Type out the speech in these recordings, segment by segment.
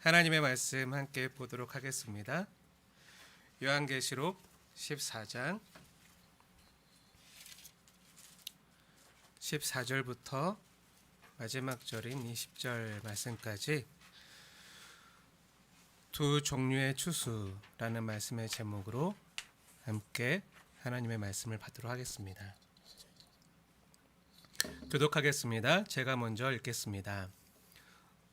하나님의 말씀 함께 보도록 하겠습니다. 요한계시록 14장 14절부터 마지막 절인 20절 말씀까지 두 종류의 추수라는 말씀의 제목으로 함께 하나님의 말씀을 받도록 하겠습니다. 교독하겠습니다. 제가 먼저 읽겠습니다.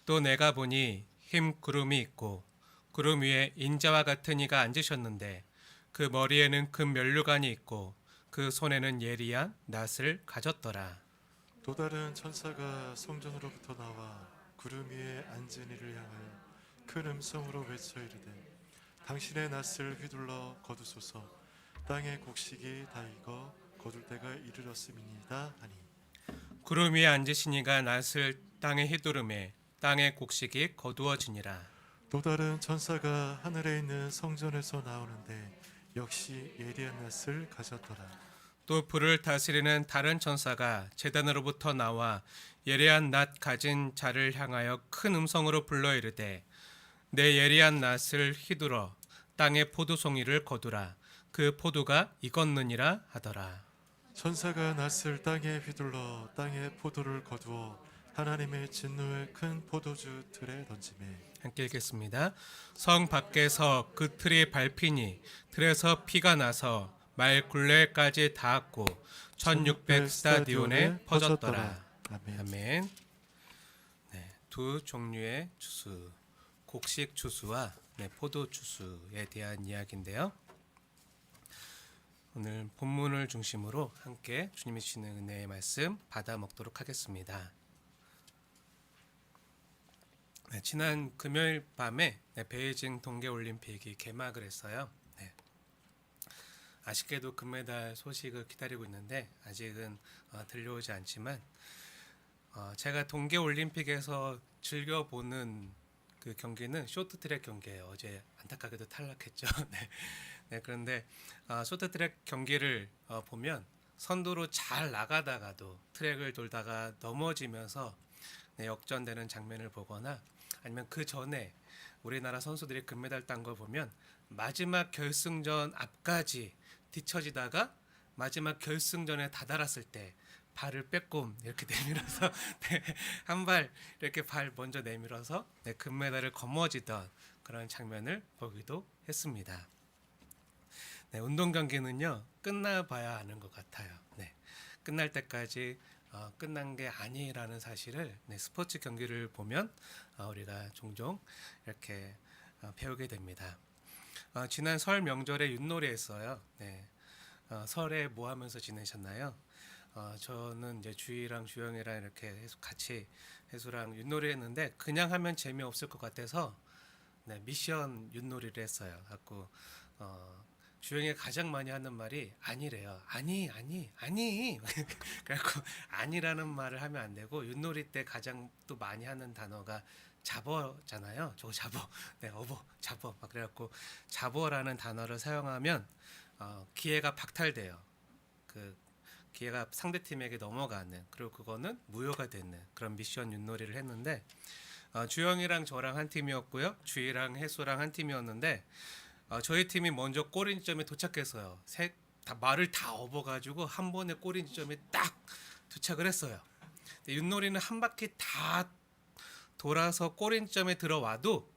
또 내가 보니 흰 구름이 있고 구름 위에 인자와 같은 이가 앉으셨는데 그 머리에는 금 면류관이 있고 그 손에는 예리한 낫을 가졌더라. 또 다른 천사가 성전으로부터 나와 구름 위에 앉은 이를 향하여 큰 음성으로 외쳐 이르되 당신의 낫을 휘둘러 거두소서. 땅의 곡식이 다 익어 거둘 때가 이르렀음이니이다 하니. 구름 위에 앉으신 이가 낫을 땅에 휘두르매 땅의 곡식이 거두어지니라. 또 다른 천사가 하늘에 있는 성전에서 나오는데 역시 예리한 낫을 가졌더라. 또 불을 다스리는 다른 천사가 제단으로부터 나와 예리한 낫 가진 자를 향하여 큰 음성으로 불러 이르되 내 예리한 낫을 휘두러 땅의 포도송이를 거두라. 그 포도가 익었느니라 하더라. 천사가 낫을 땅에 휘둘러 땅의 포도를 거두어 하나님의 진노의 큰 포도주 틀에 던지매. 함께 읽겠습니다. 성 밖에서 그 틀이 밟히니 틀에서 피가 나서 말 굴레까지 닿았고 1600 스타디온에 퍼졌더라. 아멘. 네, 두 종류의 추수, 곡식 추수와 포도 추수에 대한 이야기인데요. 오늘 본문을 중심으로 함께 주님이 주시는 은혜의 말씀 받아 먹도록 하겠습니다. 지난 금요일 밤에 베이징 동계올림픽이 개막을 했어요. 아쉽게도 금메달 소식을 기다리고 있는데 아직은 들려오지 않지만 제가 동계올림픽에서 즐겨보는 그 경기는 쇼트트랙 경기예요. 어제 안타깝게도 탈락했죠. 그런데 쇼트트랙 경기를 보면 선두로 잘 나가다가도 트랙을 돌다가 넘어지면서 역전되는 장면을 보거나 아니면 그 전에 우리나라 선수들이 금메달 딴 걸 보면 마지막 결승전 앞까지 뒤처지다가 마지막 결승전에 다다랐을 때 발을 빼꼼 이렇게 내밀어서 한 발 이렇게 발 먼저 내밀어서 금메달을 거머쥐던 그런 장면을 보기도 했습니다. 운동 경기는요 끝나봐야 아는 것 같아요. 끝날 때까지 끝난 게 아니라는 사실을 스포츠 경기를 보면 우리가 종종 이렇게 배우게 됩니다. 지난 설 명절에 윷놀이 했어요. 설에 뭐 하면서 지내셨나요? 저는 이제 주희랑 주영이랑 이렇게 같이 해수랑 윷놀이 했는데 그냥 하면 재미없을 것 같아서 미션 윷놀이를 했어요. 갖고 주영이가 가장 많이 하는 말이 아니래요. 아니. 그래갖고 아니라는 말을 하면 안 되고 윷놀이 때 가장 또 많이 하는 단어가 잡어잖아요. 저거 잡어. 어버 잡어. 막 그래갖고 잡어라는 단어를 사용하면 기회가 박탈돼요. 그 기회가 상대 팀에게 넘어가는, 그리고 그거는 무효가 되는 그런 미션 윷놀이를 했는데 주영이랑 저랑 한 팀이었고요. 주희랑 해수랑 한 팀이었는데 저희 팀이 먼저 꼬린 지점에 도착했어요. 말을 다 업어가지고 한 번에 꼬린 지점에 딱 도착을 했어요. 윷놀이는 한 바퀴 다 돌아서 꼬린 지점에 들어와도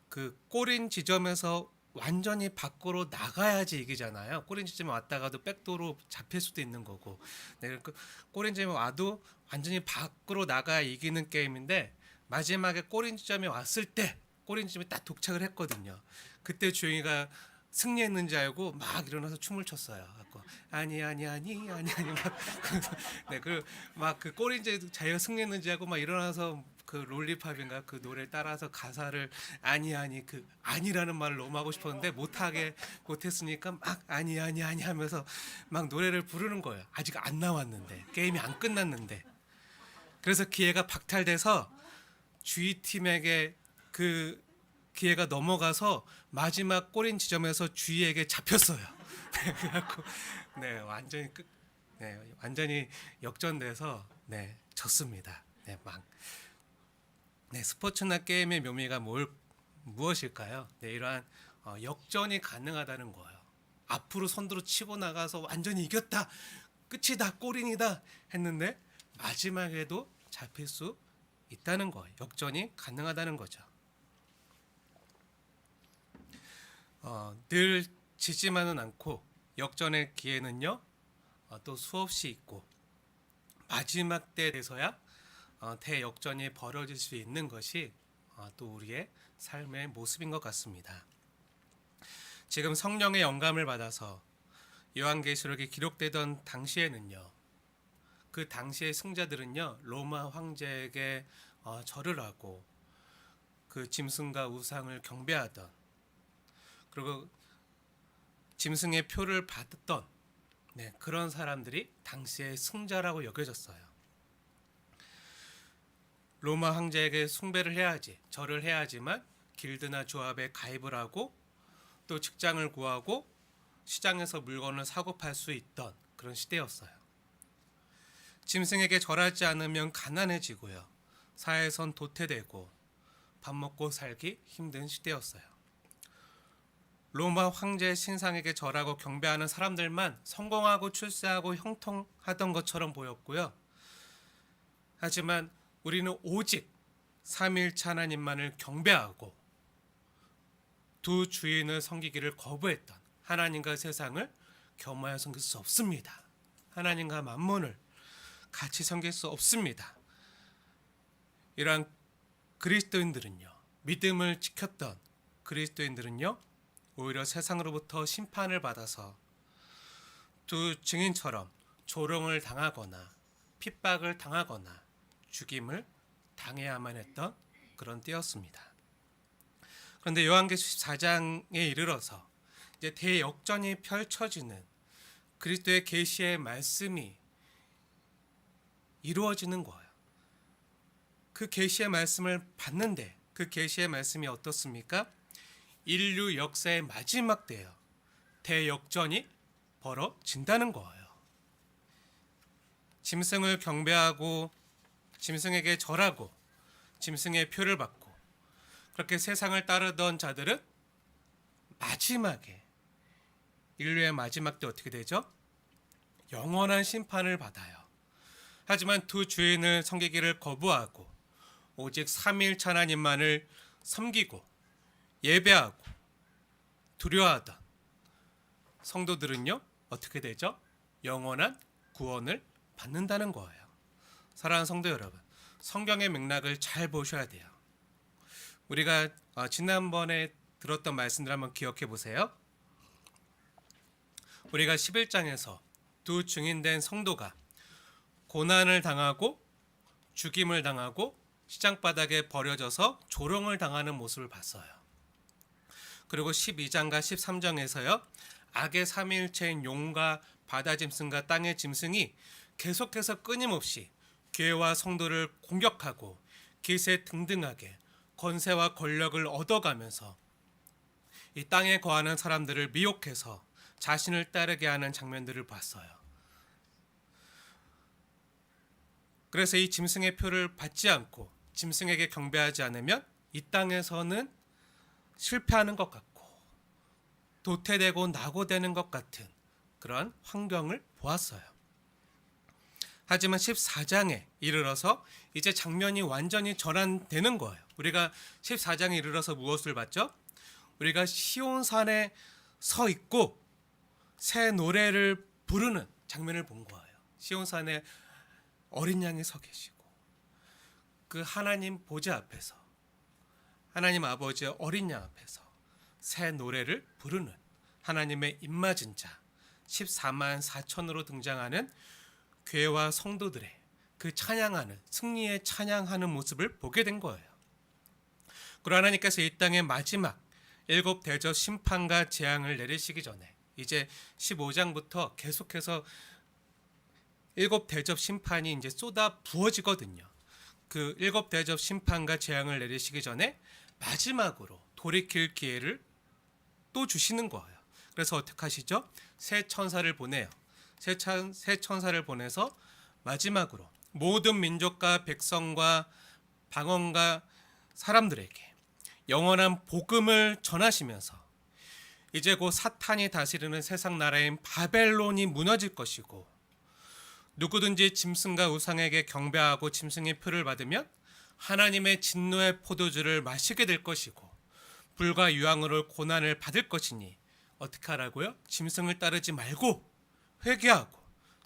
그 꼬린 지점에서 완전히 밖으로 나가야지 이기잖아요. 꼬린 지점에 왔다가도 백도로 잡힐 수도 있는 거고. 그 꼬린 지점에 와도 완전히 밖으로 나가야 이기는 게임인데 마지막에 꼬린 지점에 왔을 때 꼬린 지점에 딱 도착을 했거든요. 그때 주영이가 승리했는지 알고 막 일어나서 춤을 췄어요. 아니 막그 꼬린지 자기가 승리했는지 알고 막 일어나서 그 롤리팝인가 그 노래를 따라서 가사를 아니 그 아니라는 말을 너무 하고 싶었는데 못했으니까 막 아니 하면서 막 노래를 부르는 거예요. 아직 안 나왔는데 게임이 안 끝났는데. 그래서 기회가 박탈돼서 주희 팀에게 그 기회가 넘어가서 마지막 꼬린 지점에서 주희에게 잡혔어요. 그래갖고 완전히 역전돼서 졌습니다. 네, 스포츠나 게임의 묘미가 무엇일까요? 네, 이러한 역전이 가능하다는 거예요. 앞으로 선두로 치고 나가서 완전히 이겼다, 끝이다, 골인이다 했는데 마지막에도 잡힐 수 있다는 거예요. 역전이 가능하다는 거죠. 늘 지지만은 않고 역전의 기회는요 또 수없이 있고 마지막 때 돼서야 대역전이 벌어질 수 있는 것이 또 우리의 삶의 모습인 것 같습니다. 지금 성령의 영감을 받아서 요한계시록이 기록되던 당시에는요, 그 당시의 승자들은요 로마 황제에게 절을 하고 그 짐승과 우상을 경배하던, 그리고 짐승의 표를 받았던 그런 사람들이 당시의 승자라고 여겨졌어요. 로마 황제에게 숭배를 해야지, 절을 해야지만 길드나 조합에 가입을 하고 또 직장을 구하고 시장에서 물건을 사고 팔 수 있던 그런 시대였어요. 짐승에게 절하지 않으면 가난해지고요, 사회선 도태되고 밥 먹고 살기 힘든 시대였어요. 로마 황제의 신상에게 절하고 경배하는 사람들만 성공하고 출세하고 형통하던 것처럼 보였고요. 하지만 우리는 오직 삼위일체 하나님만을 경배하고 두 주인을 섬기기를 거부했던, 하나님과 세상을 겸하여 섬길 수 없습니다. 하나님과 만몬을 같이 섬길 수 없습니다. 이러한 그리스도인들은요, 믿음을 지켰던 그리스도인들은요 오히려 세상으로부터 심판을 받아서 두 증인처럼 조롱을 당하거나 핍박을 당하거나 죽임을 당해야만 했던 그런 때였습니다. 그런데 요한계시록 14장에 이르러서 이제 대역전이 펼쳐지는 그리스도의 계시의 말씀이 이루어지는 거예요. 그 계시의 말씀을 받는데 그 계시의 말씀이 어떻습니까? 인류 역사의 마지막 때요, 대역전이 벌어진다는 거예요. 짐승을 경배하고 짐승에게 절하고 짐승의 표를 받고 그렇게 세상을 따르던 자들은 마지막에, 인류의 마지막 때 어떻게 되죠? 영원한 심판을 받아요. 하지만 두 주인을 섬기기를 거부하고 오직 삼위일체 하나님만을 섬기고 예배하고 두려워하던 성도들은요 어떻게 되죠? 영원한 구원을 받는다는 거예요. 사랑하는 성도 여러분, 성경의 맥락을 잘 보셔야 돼요. 우리가 지난번에 들었던 말씀들 한번 기억해 보세요. 우리가 11장에서 두 증인된 성도가 고난을 당하고 죽임을 당하고 시장바닥에 버려져서 조롱을 당하는 모습을 봤어요. 그리고 12장과 13장에서요 악의 삼위일체인 용과 바다 짐승과 땅의 짐승이 계속해서 끊임없이 교회와 성도를 공격하고 기세 등등하게 권세와 권력을 얻어가면서 이 땅에 거하는 사람들을 미혹해서 자신을 따르게 하는 장면들을 봤어요. 그래서 이 짐승의 표를 받지 않고 짐승에게 경배하지 않으면 이 땅에서는 실패하는 것 같고 도태되고 낙오되는 것 같은 그런 환경을 보았어요. 하지만 14장에 이르러서 이제 장면이 완전히 전환되는 거예요. 우리가 14장에 이르러서 무엇을 봤죠? 우리가 시온산에 서 있고 새 노래를 부르는 장면을 본 거예요. 시온산에 어린 양이 서 계시고 그 하나님 보좌 앞에서 하나님 아버지의 어린 양 앞에서 새 노래를 부르는 하나님의 입맞은 자 14만 4천으로 등장하는 교회와 성도들의 그 찬양하는, 승리의 찬양하는 모습을 보게 된 거예요. 그리고 하나님께서 이 땅의 마지막 7 대접 심판과 재앙을 내리시기 전에 이제 15장부터 계속해서 7 대접 심판이 이제 쏟아 부어지거든요. 그 7 대접 심판과 재앙을 내리시기 전에 마지막으로 돌이킬 기회를 또 주시는 거예요. 그래서 어떻게 하시죠? 새 천사를 보내요. 새 천사를 보내서 마지막으로 모든 민족과 백성과 방언과 사람들에게 영원한 복음을 전하시면서 이제 곧 사탄이 다스리는 세상 나라인 바벨론이 무너질 것이고 누구든지 짐승과 우상에게 경배하고 짐승의 표를 받으면 하나님의 진노의 포도주를 마시게 될 것이고 불과 유황으로 고난을 받을 것이니 어떻게 하라고요? 짐승을 따르지 말고 회개하고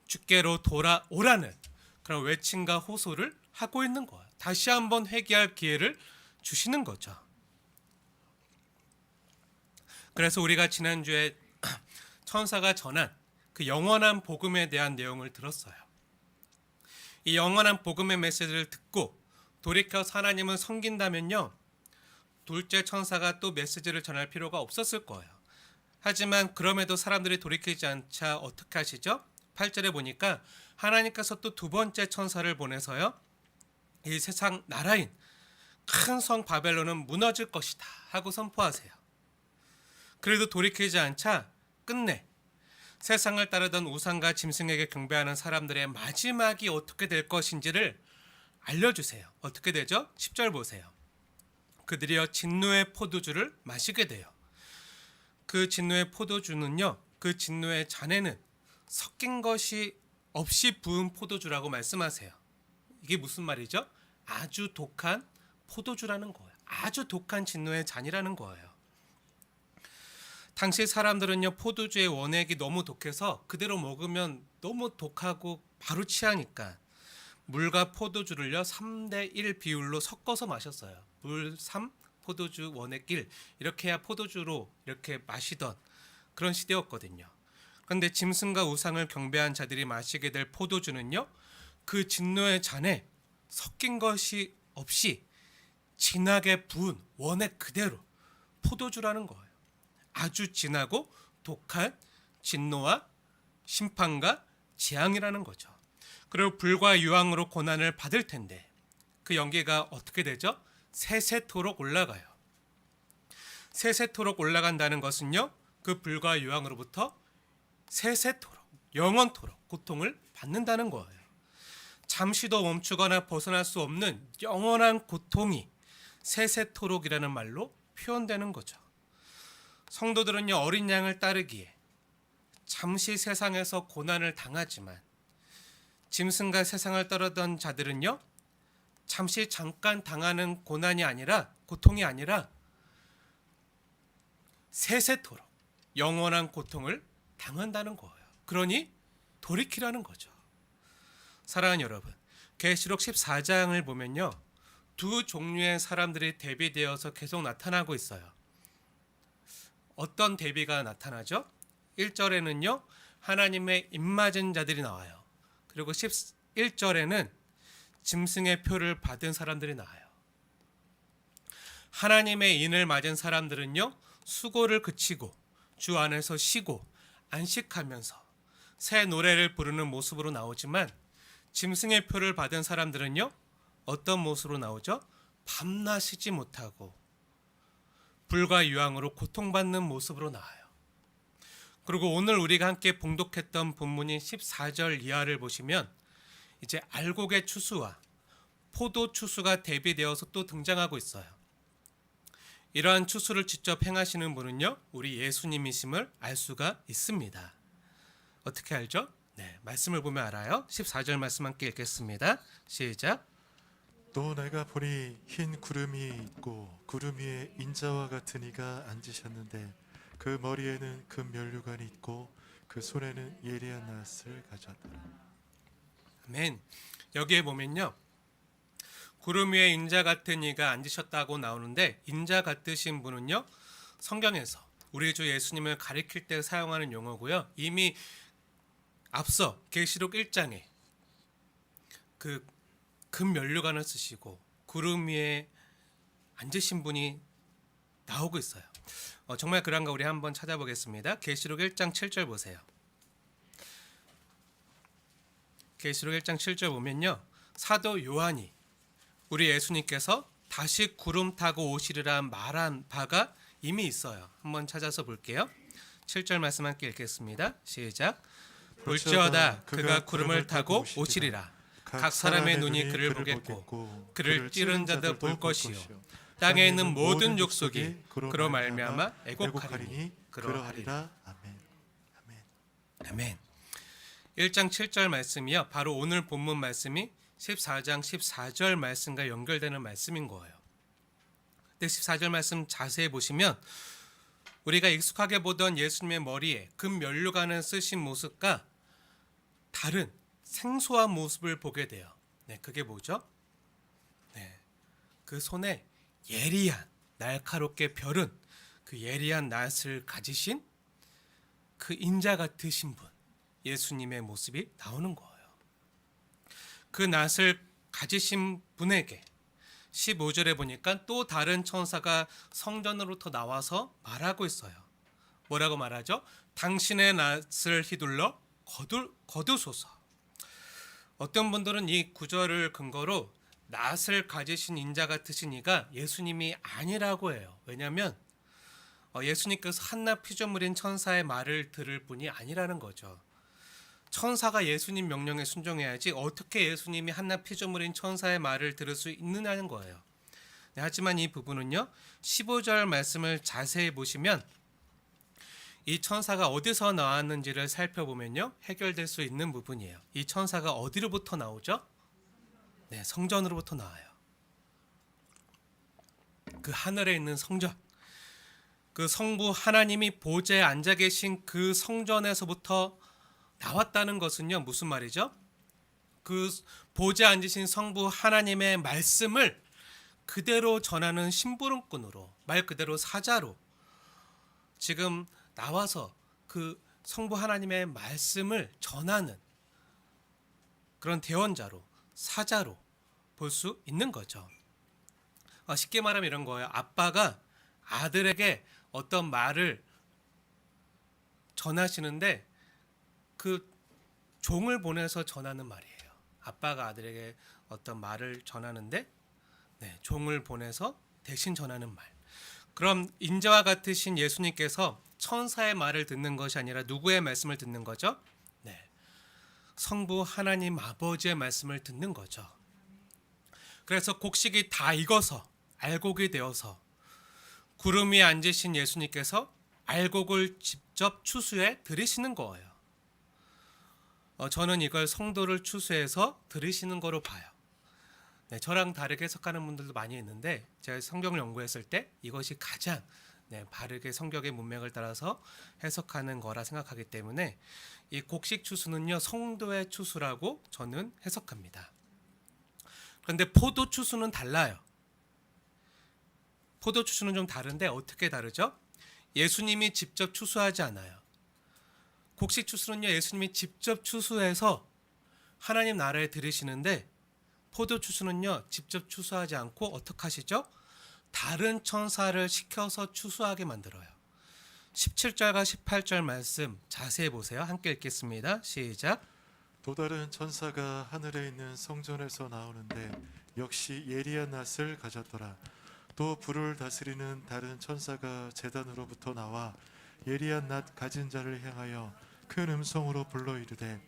주께로 돌아오라는 그런 외침과 호소를 하고 있는 거예요. 다시 한번 회개할 기회를 주시는 거죠. 그래서 우리가 지난주에 천사가 전한 그 영원한 복음에 대한 내용을 들었어요. 이 영원한 복음의 메시지를 듣고 돌이켜서 하나님을 섬긴다면요, 둘째 천사가 또 메시지를 전할 필요가 없었을 거예요. 하지만 그럼에도 사람들이 돌이키지 않자 어떻게 하시죠? 8절에 보니까 하나님께서 또 두 번째 천사를 보내서요, 이 세상 나라인 큰 성 바벨론은 무너질 것이다 하고 선포하세요. 그래도 돌이키지 않자 끝내 세상을 따르던 우상과 짐승에게 경배하는 사람들의 마지막이 어떻게 될 것인지를 알려주세요. 어떻게 되죠? 10절 보세요. 그들이여 진노의 포도주를 마시게 돼요. 그 진노의 포도주는요, 그 진노의 잔에는 섞인 것이 없이 부은 포도주라고 말씀하세요. 이게 무슨 말이죠? 아주 독한 포도주라는 거예요. 아주 독한 진노의 잔이라는 거예요. 당시 사람들은요, 포도주의 원액이 너무 독해서 그대로 먹으면 너무 독하고 바로 취하니까 물과 포도주를요 3대 1 비율로 섞어서 마셨어요. 물 3, 포도주 원액 1, 이렇게 해야 포도주로 이렇게 마시던 그런 시대였거든요. 그런데 짐승과 우상을 경배한 자들이 마시게 될 포도주는요, 그 진노의 잔에 섞인 것이 없이 진하게 부은 원액 그대로 포도주라는 거예요. 아주 진하고 독한 진노와 심판과 재앙이라는 거죠. 그리고 불과 유황으로 고난을 받을 텐데 그 연기가 어떻게 되죠? 세세토록 올라가요. 세세토록 올라간다는 것은요, 그 불과 유황으로부터 세세토록, 영원토록 고통을 받는다는 거예요. 잠시도 멈추거나 벗어날 수 없는 영원한 고통이 세세토록이라는 말로 표현되는 거죠. 성도들은요, 어린 양을 따르기에 잠시 세상에서 고난을 당하지만 짐승과 세상을 따르던 자들은요, 잠깐 당하는 고난이 아니라, 고통이 아니라 세세토록 영원한 고통을 당한다는 거예요. 그러니 돌이키라는 거죠. 사랑하는 여러분, 계시록 14장을 보면요, 두 종류의 사람들이 대비되어서 계속 나타나고 있어요. 어떤 대비가 나타나죠? 1절에는요, 하나님의 입맞은 자들이 나와요. 그리고 11절에는 짐승의 표를 받은 사람들이 나와요. 하나님의 인을 맞은 사람들은요, 수고를 그치고 주 안에서 쉬고 안식하면서 새 노래를 부르는 모습으로 나오지만, 짐승의 표를 받은 사람들은요, 어떤 모습으로 나오죠? 밤낮 쉬지 못하고 불과 유황으로 고통받는 모습으로 나와요. 그리고 오늘 우리가 함께 봉독했던 본문인 14절 이하를 보시면 이제 알곡의 추수와 포도 추수가 대비되어서 또 등장하고 있어요. 이러한 추수를 직접 행하시는 분은요, 우리 예수님이심을 알 수가 있습니다. 어떻게 알죠? 네, 말씀을 보면 알아요. 14절 말씀 함께 읽겠습니다. 시작. 또 내가 보니 흰 구름이 있고 구름 위에 인자와 같은 이가 앉으셨는데 그 머리에는 금 면류관이 있고 그 손에는 예리한 낫을 가졌더라. 아멘. 여기에 보면요, 구름 위에 인자 같은 이가 앉으셨다고 나오는데, 인자 같으신 분은요, 성경에서 우리 주 예수님을 가리킬 때 사용하는 용어고요. 이미 앞서 계시록 1장에 그 금 면류관을 쓰시고 구름 위에 앉으신 분이 나오고 있어요. 정말 그런가 우리 한번 찾아보겠습니다. 계시록 1장 7절 보세요. 계시록 1장 7절 보면요, 사도 요한이 우리 예수님께서 다시 구름 타고 오시리라 말한 바가 이미 있어요. 한번 찾아서 볼게요. 7절 말씀 함께 읽겠습니다. 시작. 볼지어다 그가 구름을 타고 오시리라. 각 사람의 눈이 그를 보겠고 그를 찌른 자도 볼 것이요 땅에 있는 모든 족속이 그로 말미암아 애곡하리니 그러하리라. 아멘. 아멘. 아멘. 1장 7절 말씀이요. 바로 오늘 본문 말씀이 14장 14절 말씀과 연결되는 말씀인 거예요. 근데 14절 말씀 자세히 보시면 우리가 익숙하게 보던 예수님의 머리에 금 면류관을 쓰신 모습과 다른 생소한 모습을 보게 돼요. 네, 그게 뭐죠? 네, 그 손에 예리한 날카롭게 벼른 그 예리한 낫을 가지신 그 인자 같으신 분, 예수님의 모습이 나오는 거예요. 그 낫을 가지신 분에게 15절에 보니까 또 다른 천사가 성전으로부터 나와서 말하고 있어요. 뭐라고 말하죠? 당신의 낫을 휘둘러 거두소서. 어떤 분들은 이 구절을 근거로 낫을 가지신 인자 같으신 이가 예수님이 아니라고 해요. 왜냐하면 예수님께서 한낱 피조물인 천사의 말을 들을 분이 아니라는 거죠. 천사가 예수님 명령에 순종해야지 어떻게 예수님이 한낱 피조물인 천사의 말을 들을 수 있느냐는 거예요. 네, 하지만 이 부분은요, 15절 말씀을 자세히 보시면 이 천사가 어디서 나왔는지를 살펴보면요, 해결될 수 있는 부분이에요. 이 천사가 어디로부터 나오죠? 네, 성전으로부터 나와요. 그 하늘에 있는 성전, 그 성부 하나님이 보좌에 앉아 계신 그 성전에서부터 나왔다는 것은요, 무슨 말이죠? 그 보좌에 앉으신 성부 하나님의 말씀을 그대로 전하는 심부름꾼으로, 말 그대로 사자로 지금 나와서 그 성부 하나님의 말씀을 전하는 그런 대언자로, 사자로 볼 수 있는 거죠. 쉽게 말하면 이런 거예요. 아빠가 아들에게 어떤 말을 전하시는데 그 종을 보내서 전하는 말이에요. 아빠가 아들에게 어떤 말을 전하는데 종을 보내서 대신 전하는 말. 그럼 인자와 같으신 예수님께서 천사의 말을 듣는 것이 아니라 누구의 말씀을 듣는 거죠? 성부 하나님 아버지의 말씀을 듣는 거죠. 그래서 곡식이 다 익어서 알곡이 되어서 구름 위에 앉으신 예수님께서 알곡을 직접 추수해 들이시는 거예요. 저는 이걸 성도를 추수해서 들이시는 거로 봐요. 저랑 다르게 해석하는 분들도 많이 있는데 제가 성경을 연구했을 때 이것이 가장 바르게 성경의 문맥을 따라서 해석하는 거라 생각하기 때문에 이 곡식 추수는요, 성도의 추수라고 저는 해석합니다. 그런데 포도 추수는 달라요. 포도 추수는 좀 다른데 어떻게 다르죠? 예수님이 직접 추수하지 않아요. 곡식 추수는요, 예수님이 직접 추수해서 하나님 나라에 들이시는데 포도 추수는요, 직접 추수하지 않고 어떻게 하시죠? 다른 천사를 시켜서 추수하게 만들어요. 17절과 18절 말씀 자세히 보세요. 함께 읽겠습니다. 시작. 또 다른 천사가 하늘에 있는 성전에서 나오는데 역시 예리한 낫을 가졌더라. 또 불을 다스리는 다른 천사가 제단으로부터 나와 예리한 낫 가진 자를 향하여 큰 음성으로 불러 이르되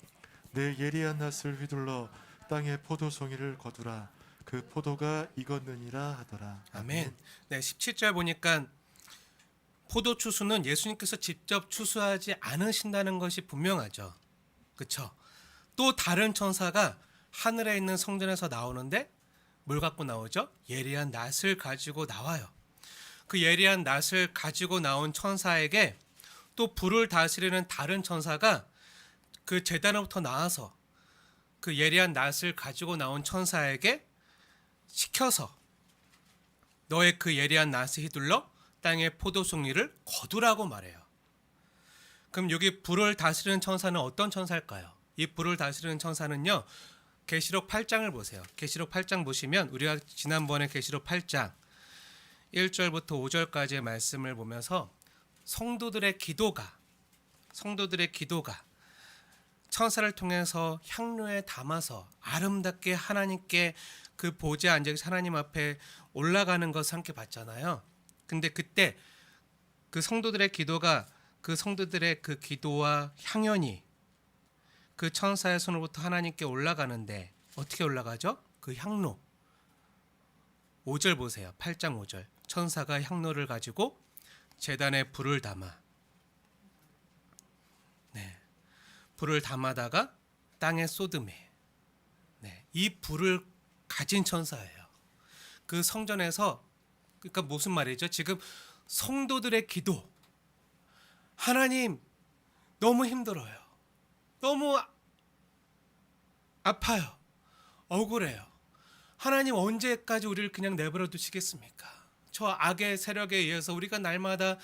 내 예리한 낫을 휘둘러 땅에 포도송이를 거두라. 그 포도가 익었느니라 하더라. 아멘. 17절 보니까 포도 추수는 예수님께서 직접 추수하지 않으신다는 것이 분명하죠. 그렇죠? 또 다른 천사가 하늘에 있는 성전에서 나오는데 뭘 갖고 나오죠? 예리한 낫을 가지고 나와요. 그 예리한 낫을 가지고 나온 천사에게 또 불을 다스리는 다른 천사가 그 제단으로부터 나와서 그 예리한 낫을 가지고 나온 천사에게 시켜서 너의 그 예리한 낫을 휘둘러 땅의 포도송이를 거두라고 말해요. 그럼 여기 불을 다스리는 천사는 어떤 천사일까요? 이 불을 다스리는 천사는요, 계시록 8장을 보세요. 계시록 8장 보시면 우리가 지난번에 계시록 8장 1절부터 5절까지의 말씀을 보면서 성도들의 기도가 천사를 통해서 향로에 담아서 아름답게 하나님께 그 보좌에 앉아 계신 하나님 앞에 올라가는 것을 함께 봤잖아요. 근데 그때 그 성도들의 기도가 그 성도들의 그 기도와 향연이 그 천사의 손으로부터 하나님께 올라가는데 어떻게 올라가죠? 그 향로 5절 보세요. 8장 5절. 천사가 향로를 가지고 제단에 불을 담아 불을 담아다가 땅에 쏟음에 이 불을 가진 천사예요. 그 성전에서 그러니까 무슨 말이죠? 지금 성도들의 기도 하나님 너무 힘들어요. 너무 아파요. 억울해요. 하나님 언제까지 우리를 그냥 내버려 두시겠습니까? 저 악의 세력에 의해서 우리가 날마다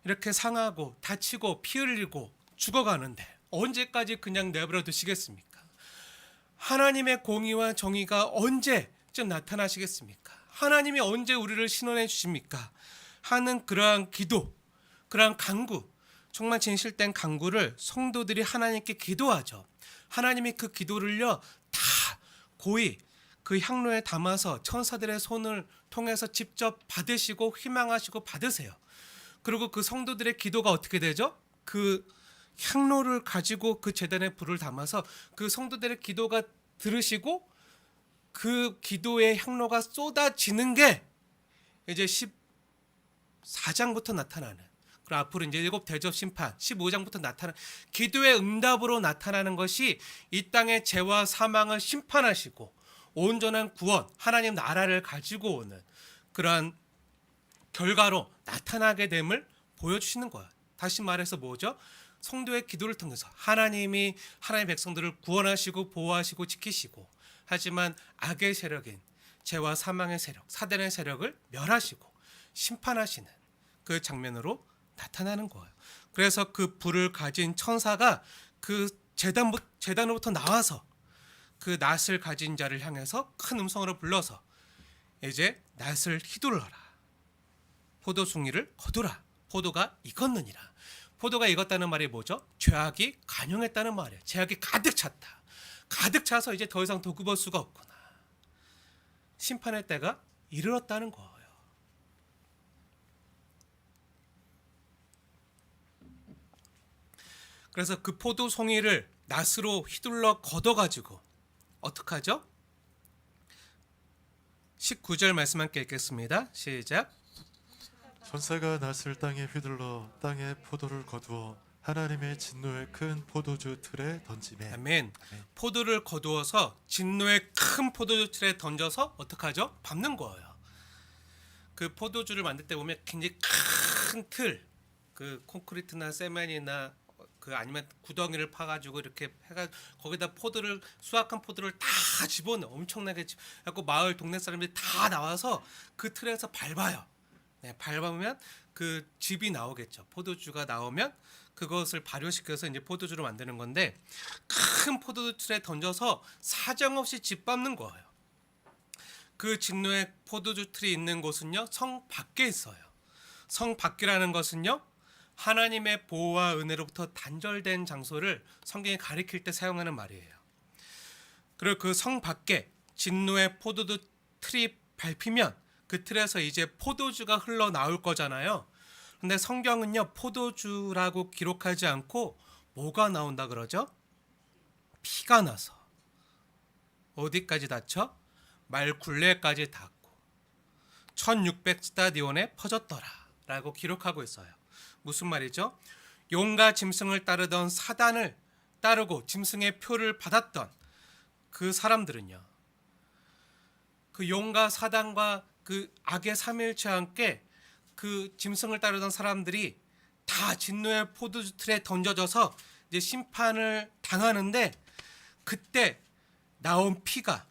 이렇게 상하고 다치고 피 흘리고 죽어가는데 언제까지 그냥 내버려 두시겠습니까? 하나님의 공의와 정의가 언제쯤 나타나시겠습니까? 하나님이 언제 우리를 신원해 주십니까? 하는 그러한 기도, 그러한 간구, 정말 진실된 간구를 성도들이 하나님께 기도하죠. 하나님이 그 기도를요 다 고이 그 향로에 담아서 천사들의 손을 통해서 직접 받으시고 희망하시고 받으세요. 그리고 그 성도들의 기도가 어떻게 되죠? 그 향로를 가지고 그 제단에 불을 담아서 그 성도들의 기도가 들으시고 그 기도의 향로가 쏟아지는 게 이제 14장부터 나타나는, 그리고 앞으로 이제 7 대접 심판 15장부터 나타나는 기도의 응답으로 나타나는 것이 이 땅의 죄와 사망을 심판하시고 온전한 구원, 하나님 나라를 가지고 오는 그러한 결과로 나타나게 됨을 보여주시는 거예요. 다시 말해서 뭐죠? 성도의 기도를 통해서 하나님이 하나님의 백성들을 구원하시고 보호하시고 지키시고, 하지만 악의 세력인 죄와 사망의 세력, 사단의 세력을 멸하시고 심판하시는 그 장면으로 나타나는 거예요. 그래서 그 불을 가진 천사가 그 제단으로부터 나와서 그 낫을 가진 자를 향해서 큰 음성으로 불러서 이제 낫을 휘둘러라, 포도송이를 거두라, 포도가 익었느니라. 포도가 익었다는 말이 뭐죠? 죄악이 간용했다는 말이에요. 죄악이 가득 찼다. 가득 차서 이제 더 이상 도굽을 수가 없구나. 심판의 때가 이르렀다는 거예요. 그래서 그 포도송이를 낫으로 휘둘러 걷어가지고 어떻게 하죠? 19절 말씀 함께 읽겠습니다. 시작. 천사가 낫을 땅에 휘둘러 땅에 포도를 거두어 하나님의 진노의 큰 포도주 틀에 던지매. 아멘. 포도를 거두어서 진노의 큰 포도주 틀에 던져서 어떻게 하죠? 밟는 거예요. 그 포도주를 만들 때 보면 굉장히 큰 틀, 그 콘크리트나 세멘이나 그 아니면 구덩이를 파가지고 이렇게 해가 거기다 포도를, 수확한 포도를 다 집어넣어, 엄청나게 갖고 마을 동네 사람들이 다 나와서 그 틀에서 밟아요. 밟으면 그 즙이 나오겠죠. 포도주가 나오면 그것을 발효시켜서 이제 포도주를 만드는 건데, 큰 포도주 틀에 던져서 사정없이 짓밟는 거예요. 그 진노의 포도주 틀이 있는 곳은요 성 밖에 있어요. 성 밖이라는 것은요 하나님의 보호와 은혜로부터 단절된 장소를 성경이 가리킬 때 사용하는 말이에요. 그리고 그 성 밖에 진노의 포도주 틀이 밟히면 그 틀에서 이제 포도주가 흘러나올 거잖아요. 근데 성경은요 포도주라고 기록하지 않고 뭐가 나온다 그러죠? 피가 나서 어디까지 닿죠? 말 굴레까지 닿고 1600 스타디온에 퍼졌더라 라고 기록하고 있어요. 무슨 말이죠? 용과 짐승을 따르던 사단을 따르고 짐승의 표를 받았던 그 사람들은요, 그 용과 사단과 그 악의 삼일체와 함께 그 짐승을 따르던 사람들이 다 진노의 포도주 틀에 던져져서 이제 심판을 당하는데, 그때 나온 피가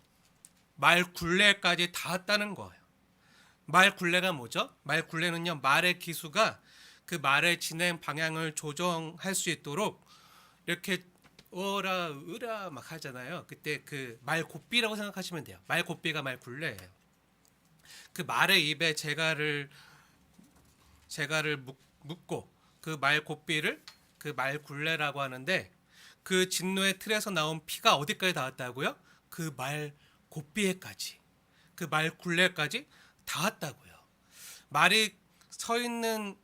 말 굴레까지 닿았다는 거예요. 말 굴레가 뭐죠? 말 굴레는요 말의 기수가 그 말의 진행 방향을 조정할 수 있도록 이렇게 어라 으라 막 하잖아요. 그때 그 말 곱비라고 생각하시면 돼요. 말 곱비가 말 굴레예요. 그 말의 입에 재갈을 묶고 그 말 곱비를 그 말 굴레라고 하는데, 그 진노의 틀에서 나온 피가 어디까지 닿았다고요? 그 말 곱비에까지, 그 말 굴레까지 닿았다고요. 말이 서 있는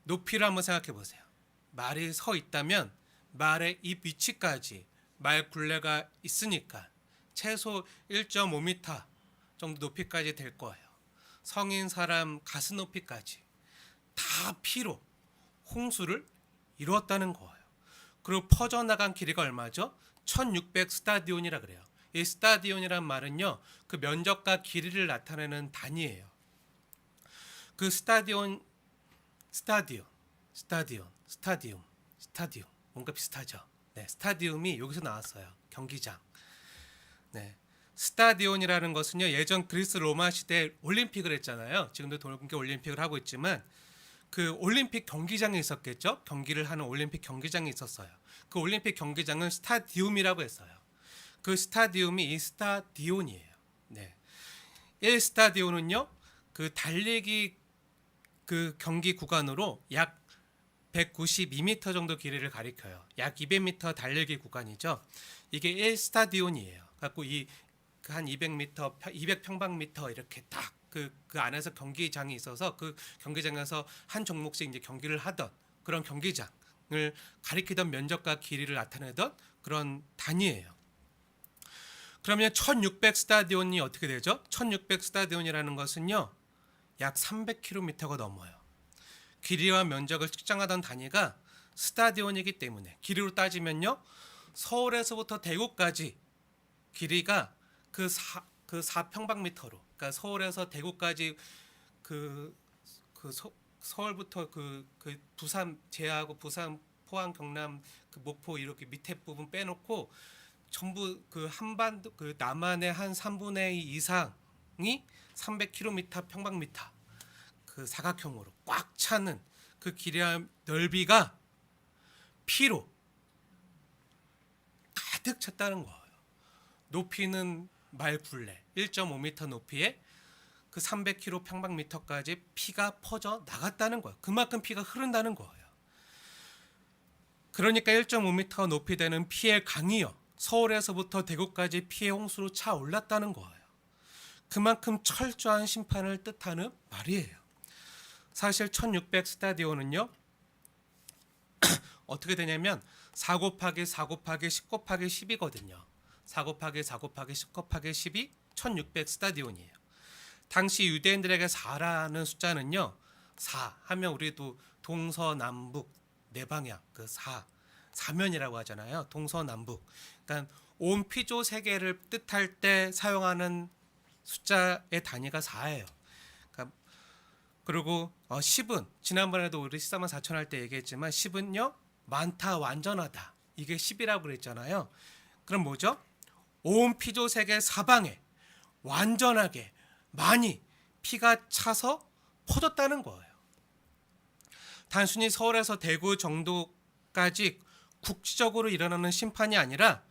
높이를 한번 생각해 보세요. 말이 서 있다면 말의 입 위치까지 말 굴레가 있으니까 최소 1.5m 정도 높이까지 될 거예요. 성인 사람 가슴 높이까지 다 피로 홍수를 이루었다는 거예요. 그리고 퍼져나간 길이가 얼마죠? 1600 스타디온이라 그래요. 이 스타디온이란 말은요, 그 면적과 길이를 나타내는 단위예요. 그 스타디움 뭔가 비슷하죠. 네, 스타디움이 여기서 나왔어요. 경기장. 네, 스타디온이라는 것은요, 예전 그리스 로마 시대 올림픽을 했잖아요. 지금도 동계 올림픽을 하고 있지만 그 올림픽 경기장이 있었겠죠. 경기를 하는 올림픽 경기장이 있었어요. 그 올림픽 경기장은 스타디움이라고 했어요. 그 스타디움이 이 스타디온이에요. 네, 이 스타디온은요, 그 달리기 그 경기 구간으로 약 192m 정도 길이를 가리켜요. 약 200m 달리기 구간이죠. 이게 1스타디온이에요. 갖고 이 한 200m, 200평방미터 이렇게 딱 그 안에서 경기장이 있어서 그 경기장에서 한 종목씩 이제 경기를 하던 그런 경기장을 가리키던 면적과 길이를 나타내던 그런 단위예요. 그러면 1600 스타디온이 어떻게 되죠? 1600 스타디온이라는 것은요, 약 300km가 넘어요. 길이와 면적을 측정하던 단위가 스타디온이기 때문에 길이로 따지면요, 서울에서부터 대구까지 길이가 그 4평방미터로, 그러니까 서울에서 대구까지 서울부터 그 부산 제하고 부산, 포항, 경남, 그 목포 이렇게 밑에 부분 빼놓고 전부 그 한반도 그 남한의 한 3분의 2 이상이 300km 평방미터 그 사각형으로 꽉 차는 그 길이와 넓이가 피로 가득 찼다는 거예요. 높이는 말굴레 1.5m 높이에 그 300km 평방미터까지 피가 퍼져 나갔다는 거예요. 그만큼 피가 흐른다는 거예요. 그러니까 1.5m 높이 되는 피의 강이요, 서울에서부터 대구까지 피의 홍수로 차올랐다는 거예요. 그만큼 철저한 심판을 뜻하는 말이에요. 사실 1600 스타디온은요, 어떻게 되냐면 4 곱하기 4 곱하기 10 곱하기 10이거든요. 4 곱하기 4 곱하기 10 곱하기 10이 1600 스타디온이에요. 당시 유대인들에게 4라는 숫자는요, 4 하면 우리도 동서남북 네 방향, 그 사면이라고 하잖아요. 동서남북. 그러니까 온 피조 세계를 뜻할 때 사용하는 숫자의 단위가 4예요. 그러니까 그리고 10은 지난번에도 우리 14만 4천 할 때 얘기했지만 10은요, 많다, 완전하다. 이게 10이라고 그랬잖아요. 그럼 뭐죠? 온 피조 세계 사방에 완전하게 많이 피가 차서 퍼졌다는 거예요. 단순히 서울에서 대구 정도까지 국지적으로 일어나는 심판이 아니라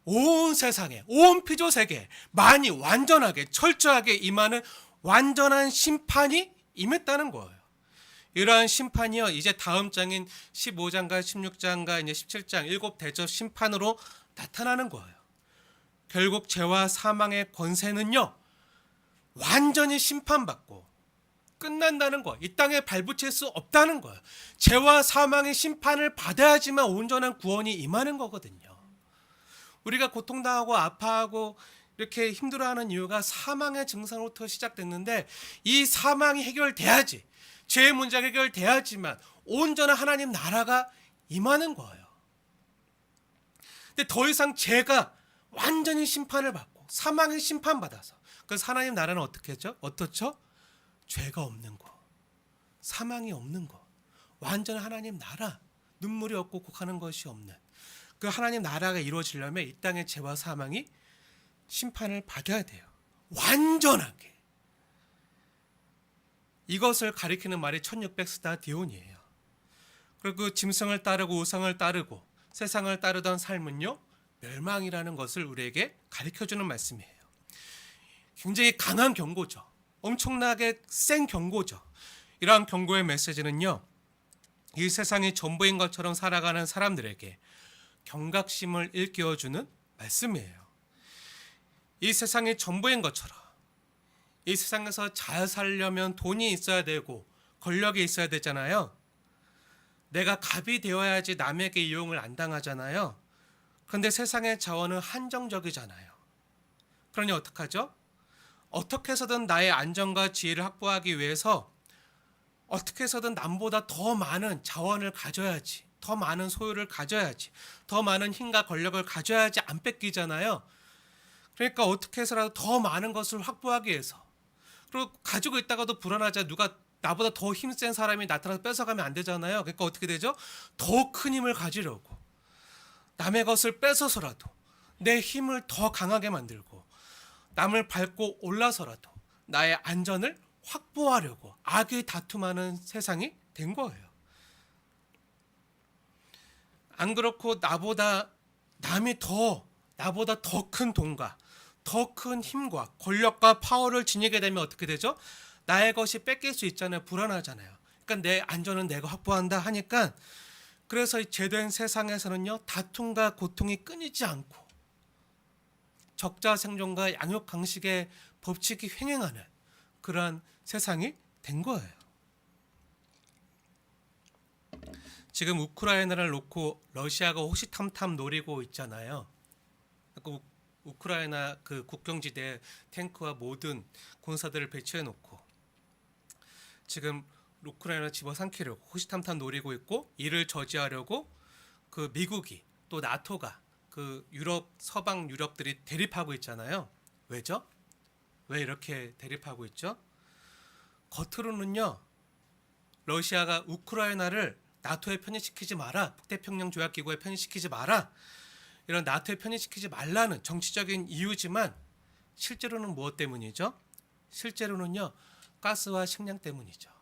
온 세상에, 온 피조 세계에 많이 완전하게 철저하게 임하는 완전한 심판이 임했다는 거예요. 이러한 심판이요, 이제 다음 장인 15장과 16장과 이제 17장 7대접 심판으로 나타나는 거예요. 결국 죄와 사망의 권세는요, 완전히 심판받고 끝난다는 거예요. 이 땅에 발붙일 수 없다는 거예요. 죄와 사망의 심판을 받아야지만 온전한 구원이 임하는 거거든요. 우리가 고통당하고 아파하고 이렇게 힘들어하는 이유가 사망의 증상으로부터 시작됐는데, 이 사망이 해결돼야지, 죄의 문제가 해결돼야지만 온전한 하나님 나라가 임하는 거예요. 근데 더 이상 죄가 완전히 심판을 받고 사망의 심판받아서, 그래서 하나님 나라는 어떻게 했죠? 어떻죠? 죄가 없는 거, 사망이 없는 거, 완전 하나님 나라, 눈물이 없고 곡하는 것이 없는 그 하나님 나라가 이루어지려면 이 땅의 죄와 사망이 심판을 받아야 돼요. 완전하게. 이것을 가리키는 말이 1600 스타디온이에요. 그리고 그 짐승을 따르고 우상을 따르고 세상을 따르던 삶은요, 멸망이라는 것을 우리에게 가르쳐주는 말씀이에요. 굉장히 강한 경고죠. 엄청나게 센 경고죠. 이러한 경고의 메시지는요, 이 세상이 전부인 것처럼 살아가는 사람들에게 경각심을 일깨워주는 말씀이에요. 이 세상이 전부인 것처럼, 이 세상에서 잘 살려면 돈이 있어야 되고 권력이 있어야 되잖아요. 내가 갑이 되어야지 남에게 이용을 안 당하잖아요. 그런데 세상의 자원은 한정적이잖아요. 그러니 어떡하죠? 어떻게 해서든 나의 안전과 지혜를 확보하기 위해서 어떻게 해서든 남보다 더 많은 자원을 가져야지, 더 많은 소유를 가져야지, 더 많은 힘과 권력을 가져야지 안 뺏기잖아요. 그러니까 어떻게 해서라도 더 많은 것을 확보하기 위해서, 그리고 가지고 있다가도 불안하자, 누가 나보다 더 힘센 사람이 나타나서 뺏어가면 안 되잖아요. 그러니까 어떻게 되죠? 더 큰 힘을 가지려고 남의 것을 뺏어서라도 내 힘을 더 강하게 만들고 남을 밟고 올라서라도 나의 안전을 확보하려고 악의 다툼하는 세상이 된 거예요. 안 그렇고 나보다 더 큰 돈과 더 큰 힘과 권력과 파워를 지니게 되면 어떻게 되죠? 나의 것이 뺏길 수 있잖아요. 불안하잖아요. 그러니까 내 안전은 내가 확보한다 하니까, 그래서 이 제도된 세상에서는요, 다툼과 고통이 끊이지 않고 적자 생존과 양육 강식의 법칙이 횡행하는 그러한 세상이 된 거예요. 지금 우크라이나를 놓고 러시아가 호시탐탐 노리고 있잖아요. 우크라이나 그 국경지대에 탱크와 모든 군사들을 배치해 놓고 지금 우크라이나 집어삼키려고 호시탐탐 노리고 있고, 이를 저지하려고 그 미국이 또 나토가 그 유럽 서방 유럽들이 대립하고 있잖아요. 왜죠? 왜 이렇게 대립하고 있죠? 겉으로는요, 러시아가 우크라이나를 나토에 편입시키지 마라, 북태평양 조약 기구에 편입시키지 마라, 이런 나토에 편입시키지 말라는 정치적인 이유지만, 실제로는 무엇 때문이죠? 실제로는요, 가스와 식량 때문이죠.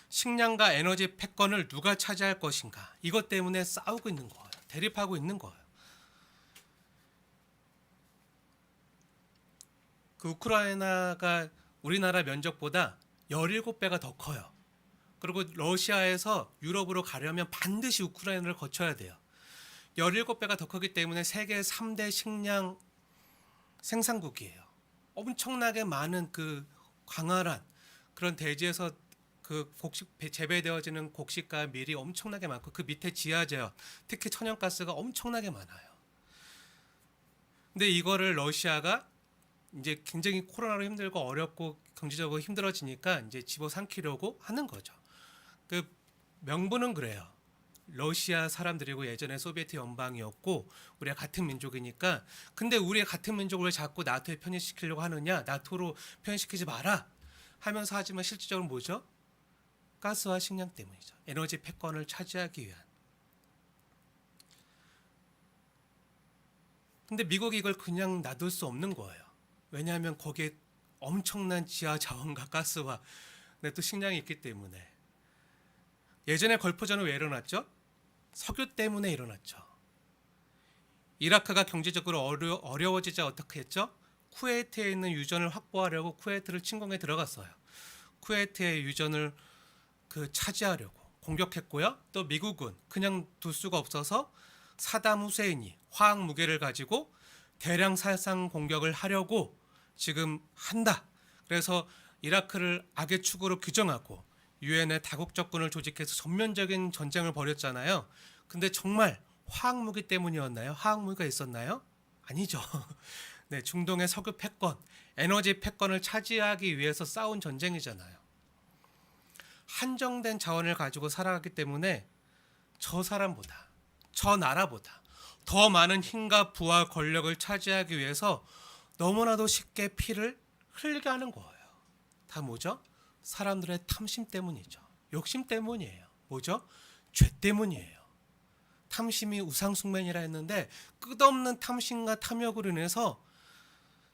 식량과 에너지 패권을 누가 차지할 것인가, 이것 때문에 싸우고 있는 거예요. 대립하고 있는 거예요. 그 우크라이나가 우리나라 면적보다 17배가 더 커요. 그리고 러시아에서 유럽으로 가려면 반드시 우크라이나를 거쳐야 돼요. 17배가 더 크기 때문에 세계 3대 식량 생산국이에요. 엄청나게 많은 그 광활한 그런 대지에서 그 재배되어지는 곡식과 밀이 엄청나게 많고, 그 밑에 지하재원, 특히 천연가스가 엄청나게 많아요. 근데 이거를 러시아가 이제 굉장히 코로나로 힘들고 어렵고 경제적으로 힘들어지니까 이제 집어삼키려고 하는 거죠. 그 명분은 그래요. 러시아 사람들이고 예전에 소비에트 연방이었고 우리가 같은 민족이니까, 근데 우리가 같은 민족을 왜 자꾸 나토에 편입시키려고 하느냐, 나토로 편입시키지 마라 하면서, 하지만 실질적으로 뭐죠? 가스와 식량 때문이죠. 에너지 패권을 차지하기 위한. 근데 미국이 이걸 그냥 놔둘 수 없는 거예요. 왜냐하면 거기에 엄청난 지하 자원과 가스와 또 식량이 있기 때문에. 예전에 걸프전은 왜 일어났죠? 석유 때문에 일어났죠. 이라크가 경제적으로 어려워지자 어떻게 했죠? 쿠웨이트에 있는 유전을 확보하려고 쿠웨이트를 침공에 들어갔어요. 쿠웨이트의 유전을 차지하려고 공격했고요. 또 미국은 그냥 둘 수가 없어서 사담 후세인이 화학 무기를 가지고 대량 살상 공격을 하려고 지금 한다. 그래서 이라크를 악의 축으로 규정하고 유엔의 다국적군을 조직해서 전면적인 전쟁을 벌였잖아요. 근데 정말 화학무기 때문이었나요? 화학무기가 있었나요? 아니죠. 네, 중동의 석유 패권, 에너지 패권을 차지하기 위해서 싸운 전쟁이잖아요. 한정된 자원을 가지고 살아가기 때문에 저 사람보다, 저 나라보다 더 많은 힘과 부와 권력을 차지하기 위해서 너무나도 쉽게 피를 흘리게 하는 거예요. 다 뭐죠? 사람들의 탐심 때문이죠. 욕심 때문이에요. 뭐죠? 죄 때문이에요. 탐심이 우상숭배니라 했는데, 끝없는 탐심과 탐욕으로 인해서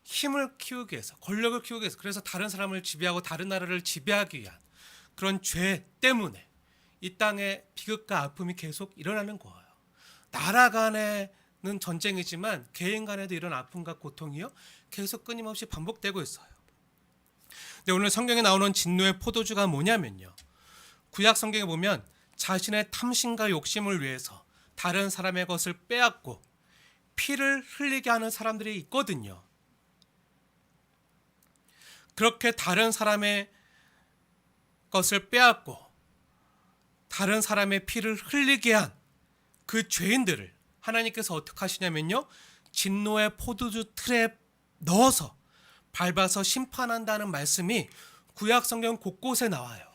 힘을 키우기 위해서, 권력을 키우기 위해서, 그래서 다른 사람을 지배하고 다른 나라를 지배하기 위한 그런 죄 때문에 이 땅에 비극과 아픔이 계속 일어나는 거예요. 나라 간에는 전쟁이지만 개인 간에도 이런 아픔과 고통이요, 계속 끊임없이 반복되고 있어요. 근데 오늘 성경에 나오는 진노의 포도주가 뭐냐면요, 구약 성경에 보면 자신의 탐심과 욕심을 위해서 다른 사람의 것을 빼앗고 피를 흘리게 하는 사람들이 있거든요. 그렇게 다른 사람의 것을 빼앗고 다른 사람의 피를 흘리게 한 그 죄인들을 하나님께서 어떻게 하시냐면요, 진노의 포도주 틀에 넣어서 밟아서 심판한다는 말씀이 구약 성경 곳곳에 나와요.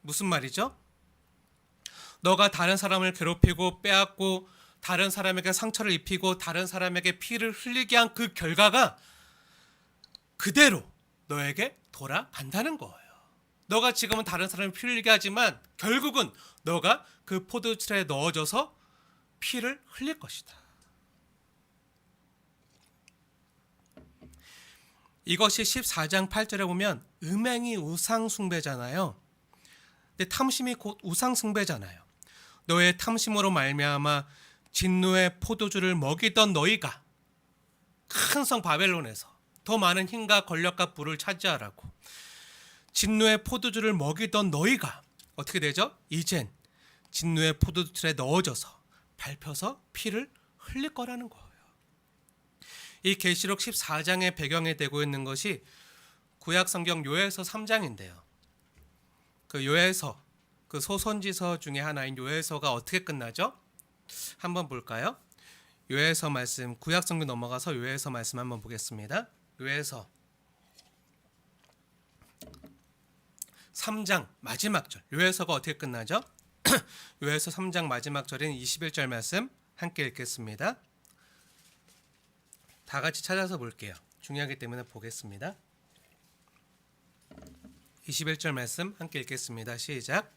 무슨 말이죠? 너가 다른 사람을 괴롭히고 빼앗고 다른 사람에게 상처를 입히고 다른 사람에게 피를 흘리게 한 그 결과가 그대로 너에게 돌아간다는 거예요. 너가 지금은 다른 사람을 피 흘리게 하지만 결국은 너가 그 포도주틀에 넣어져서 피를 흘릴 것이다. 이것이 14장 8절에 보면 음행이 우상 숭배잖아요. 근데 탐심이 곧 우상 숭배잖아요. 너의 탐심으로 말미암아 진노의 포도주를 먹이던 너희가 큰 성 바벨론에서 더 많은 힘과 권력과 부를 차지하라고 진노의 포도주를 먹이던 너희가 어떻게 되죠? 이젠 진노의 포도주에 넣어져서 밟혀서 피를 흘릴 거라는 거예요. 이 계시록 14장의 배경에 되고 있는 것이 구약 성경 요엘서 3장인데요. 그 요엘서, 그 소선지서 중에 하나인 요엘서가 어떻게 끝나죠? 한번 볼까요? 요엘서 말씀, 구약 성경 넘어가서 요엘서 말씀 한번 보겠습니다. 요엘서 3장 마지막 절. 요엘서가 어떻게 끝나죠? 요엘서 3장 마지막 절인 21절 말씀 함께 읽겠습니다. 다 같이 찾아서 볼게요. 중요하기 때문에 보겠습니다. 21절 말씀 함께 읽겠습니다. 시작.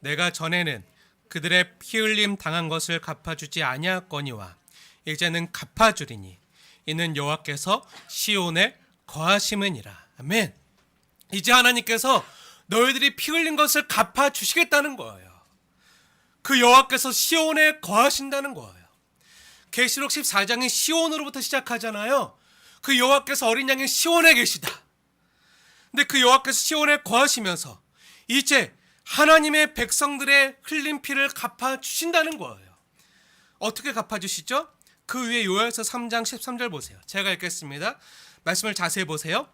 내가 전에는 그들의 피 흘림 당한 것을 갚아주지 아니하거니와 이제는 갚아주리니 이는 여호와께서 시온에 거하심이니라. 아멘. 이제 하나님께서 너희들이 피 흘린 것을 갚아주시겠다는 거예요. 그 여호와께서 시온에 거하신다는 거예요. 계시록 14장이 시온으로부터 시작하잖아요. 그 여호와께서 어린 양의 시온에 계시다. 근데 그 여호와께서 시온에 거하시면서 이제 하나님의 백성들의 흘린 피를 갚아주신다는 거예요. 어떻게 갚아주시죠? 그 위에 요엘서 3장 13절 보세요. 제가 읽겠습니다. 말씀을 자세히 보세요.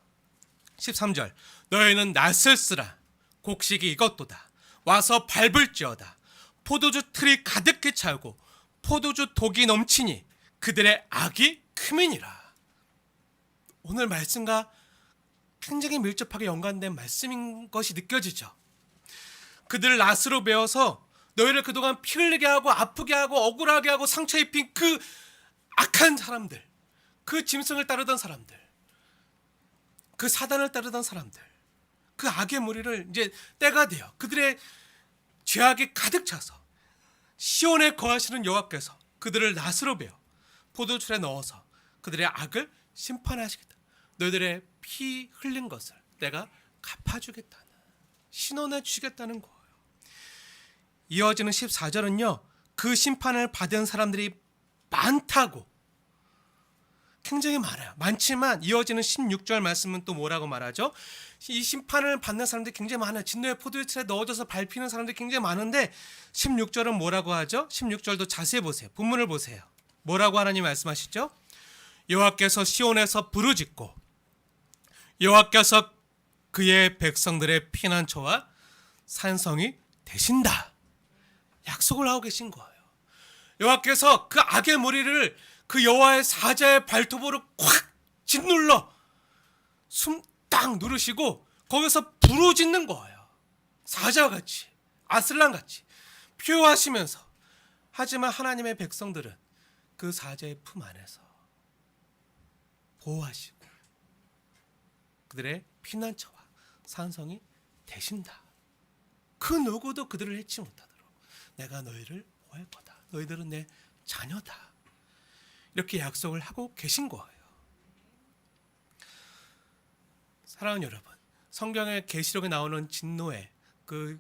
13절. 너희는 낫을 쓰라. 곡식이 이것도다. 와서 밟을지어다. 포도주 틀이 가득히 차고 포도주 독이 넘치니 그들의 악이 크민이라. 오늘 말씀과 굉장히 밀접하게 연관된 말씀인 것이 느껴지죠. 그들을 낫으로 베어서 너희를 그동안 피 흘리게 하고 아프게 하고 억울하게 하고 상처 입힌 그 악한 사람들, 그 짐승을 따르던 사람들, 그 사단을 따르던 사람들, 그 악의 무리를 이제 때가 되어 그들의 죄악이 가득 차서 시온에 거하시는 여호와께서 그들을 낫으로 베어 포도주에 넣어서 그들의 악을 심판하시겠다. 너희들의 피 흘린 것을 내가 갚아주겠다는, 신원해 주시겠다는 거예요. 이어지는 14절은요. 그 심판을 받은 사람들이 많다고, 굉장히 많아요. 많지만 이어지는 16절 말씀은 또 뭐라고 말하죠? 이 심판을 받는 사람들이 굉장히 많아요. 진노의 포도주에 넣어져서 밟히는 사람들이 굉장히 많은데 16절은 뭐라고 하죠? 16절도 자세히 보세요. 본문을 보세요. 뭐라고 하나님 말씀하시죠? 여호와께서 시온에서 부르짖고 여호와께서 그의 백성들의 피난처와 산성이 되신다. 약속을 하고 계신 거예요. 여호와께서 그 악의 무리를 그 여호와의 사자의 발톱으로 콱 짓눌러 숨 딱 누르시고 거기서 부르짖는 거예요. 사자같이, 아슬란같이 표하시면서. 하지만 하나님의 백성들은 그 사자의 품 안에서 보호하시고 그들의 피난처와 산성이 되신다. 그 누구도 그들을 해치 못하도록 내가 너희를 보호할 거다. 너희들은 내 자녀다. 이렇게 약속을 하고 계신 거예요. 사랑하는 여러분, 성경의 계시록에 나오는 진노의 그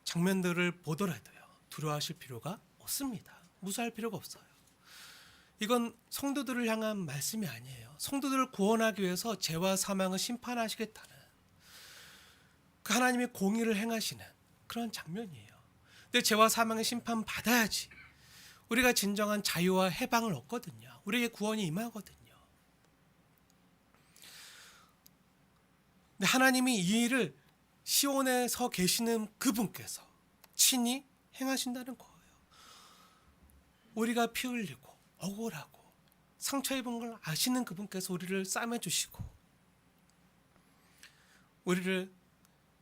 장면들을 보더라도요, 두려워하실 필요가 없습니다. 무서워할 필요가 없어요. 이건 성도들을 향한 말씀이 아니에요. 성도들을 구원하기 위해서 죄와 사망을 심판하시겠다는 그 하나님의 공의를 행하시는 그런 장면이에요. 근데 죄와 사망의 심판 받아야지 우리가 진정한 자유와 해방을 얻거든요. 우리에게 구원이 임하거든요. 근데 하나님이 이 일을 시온에서 계시는 그분께서 친히 행하신다는 거예요. 우리가 피 흘리고 억울하고 상처 입은 걸 아시는 그분께서 우리를 싸매주시고 우리를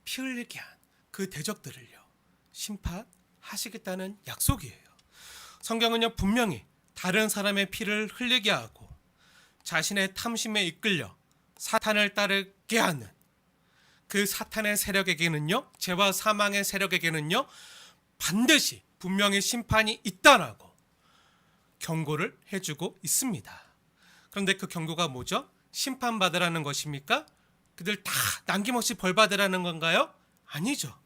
피 흘리게 한 그 대적들을요 심판하시겠다는 약속이에요. 성경은요 분명히 다른 사람의 피를 흘리게 하고 자신의 탐심에 이끌려 사탄을 따르게 하는 그 사탄의 세력에게는요, 죄와 사망의 세력에게는요 반드시 분명히 심판이 있다라고 경고를 해주고 있습니다. 그런데 그 경고가 뭐죠? 심판받으라는 것입니까? 그들 다 남김없이 벌받으라는 건가요? 아니죠.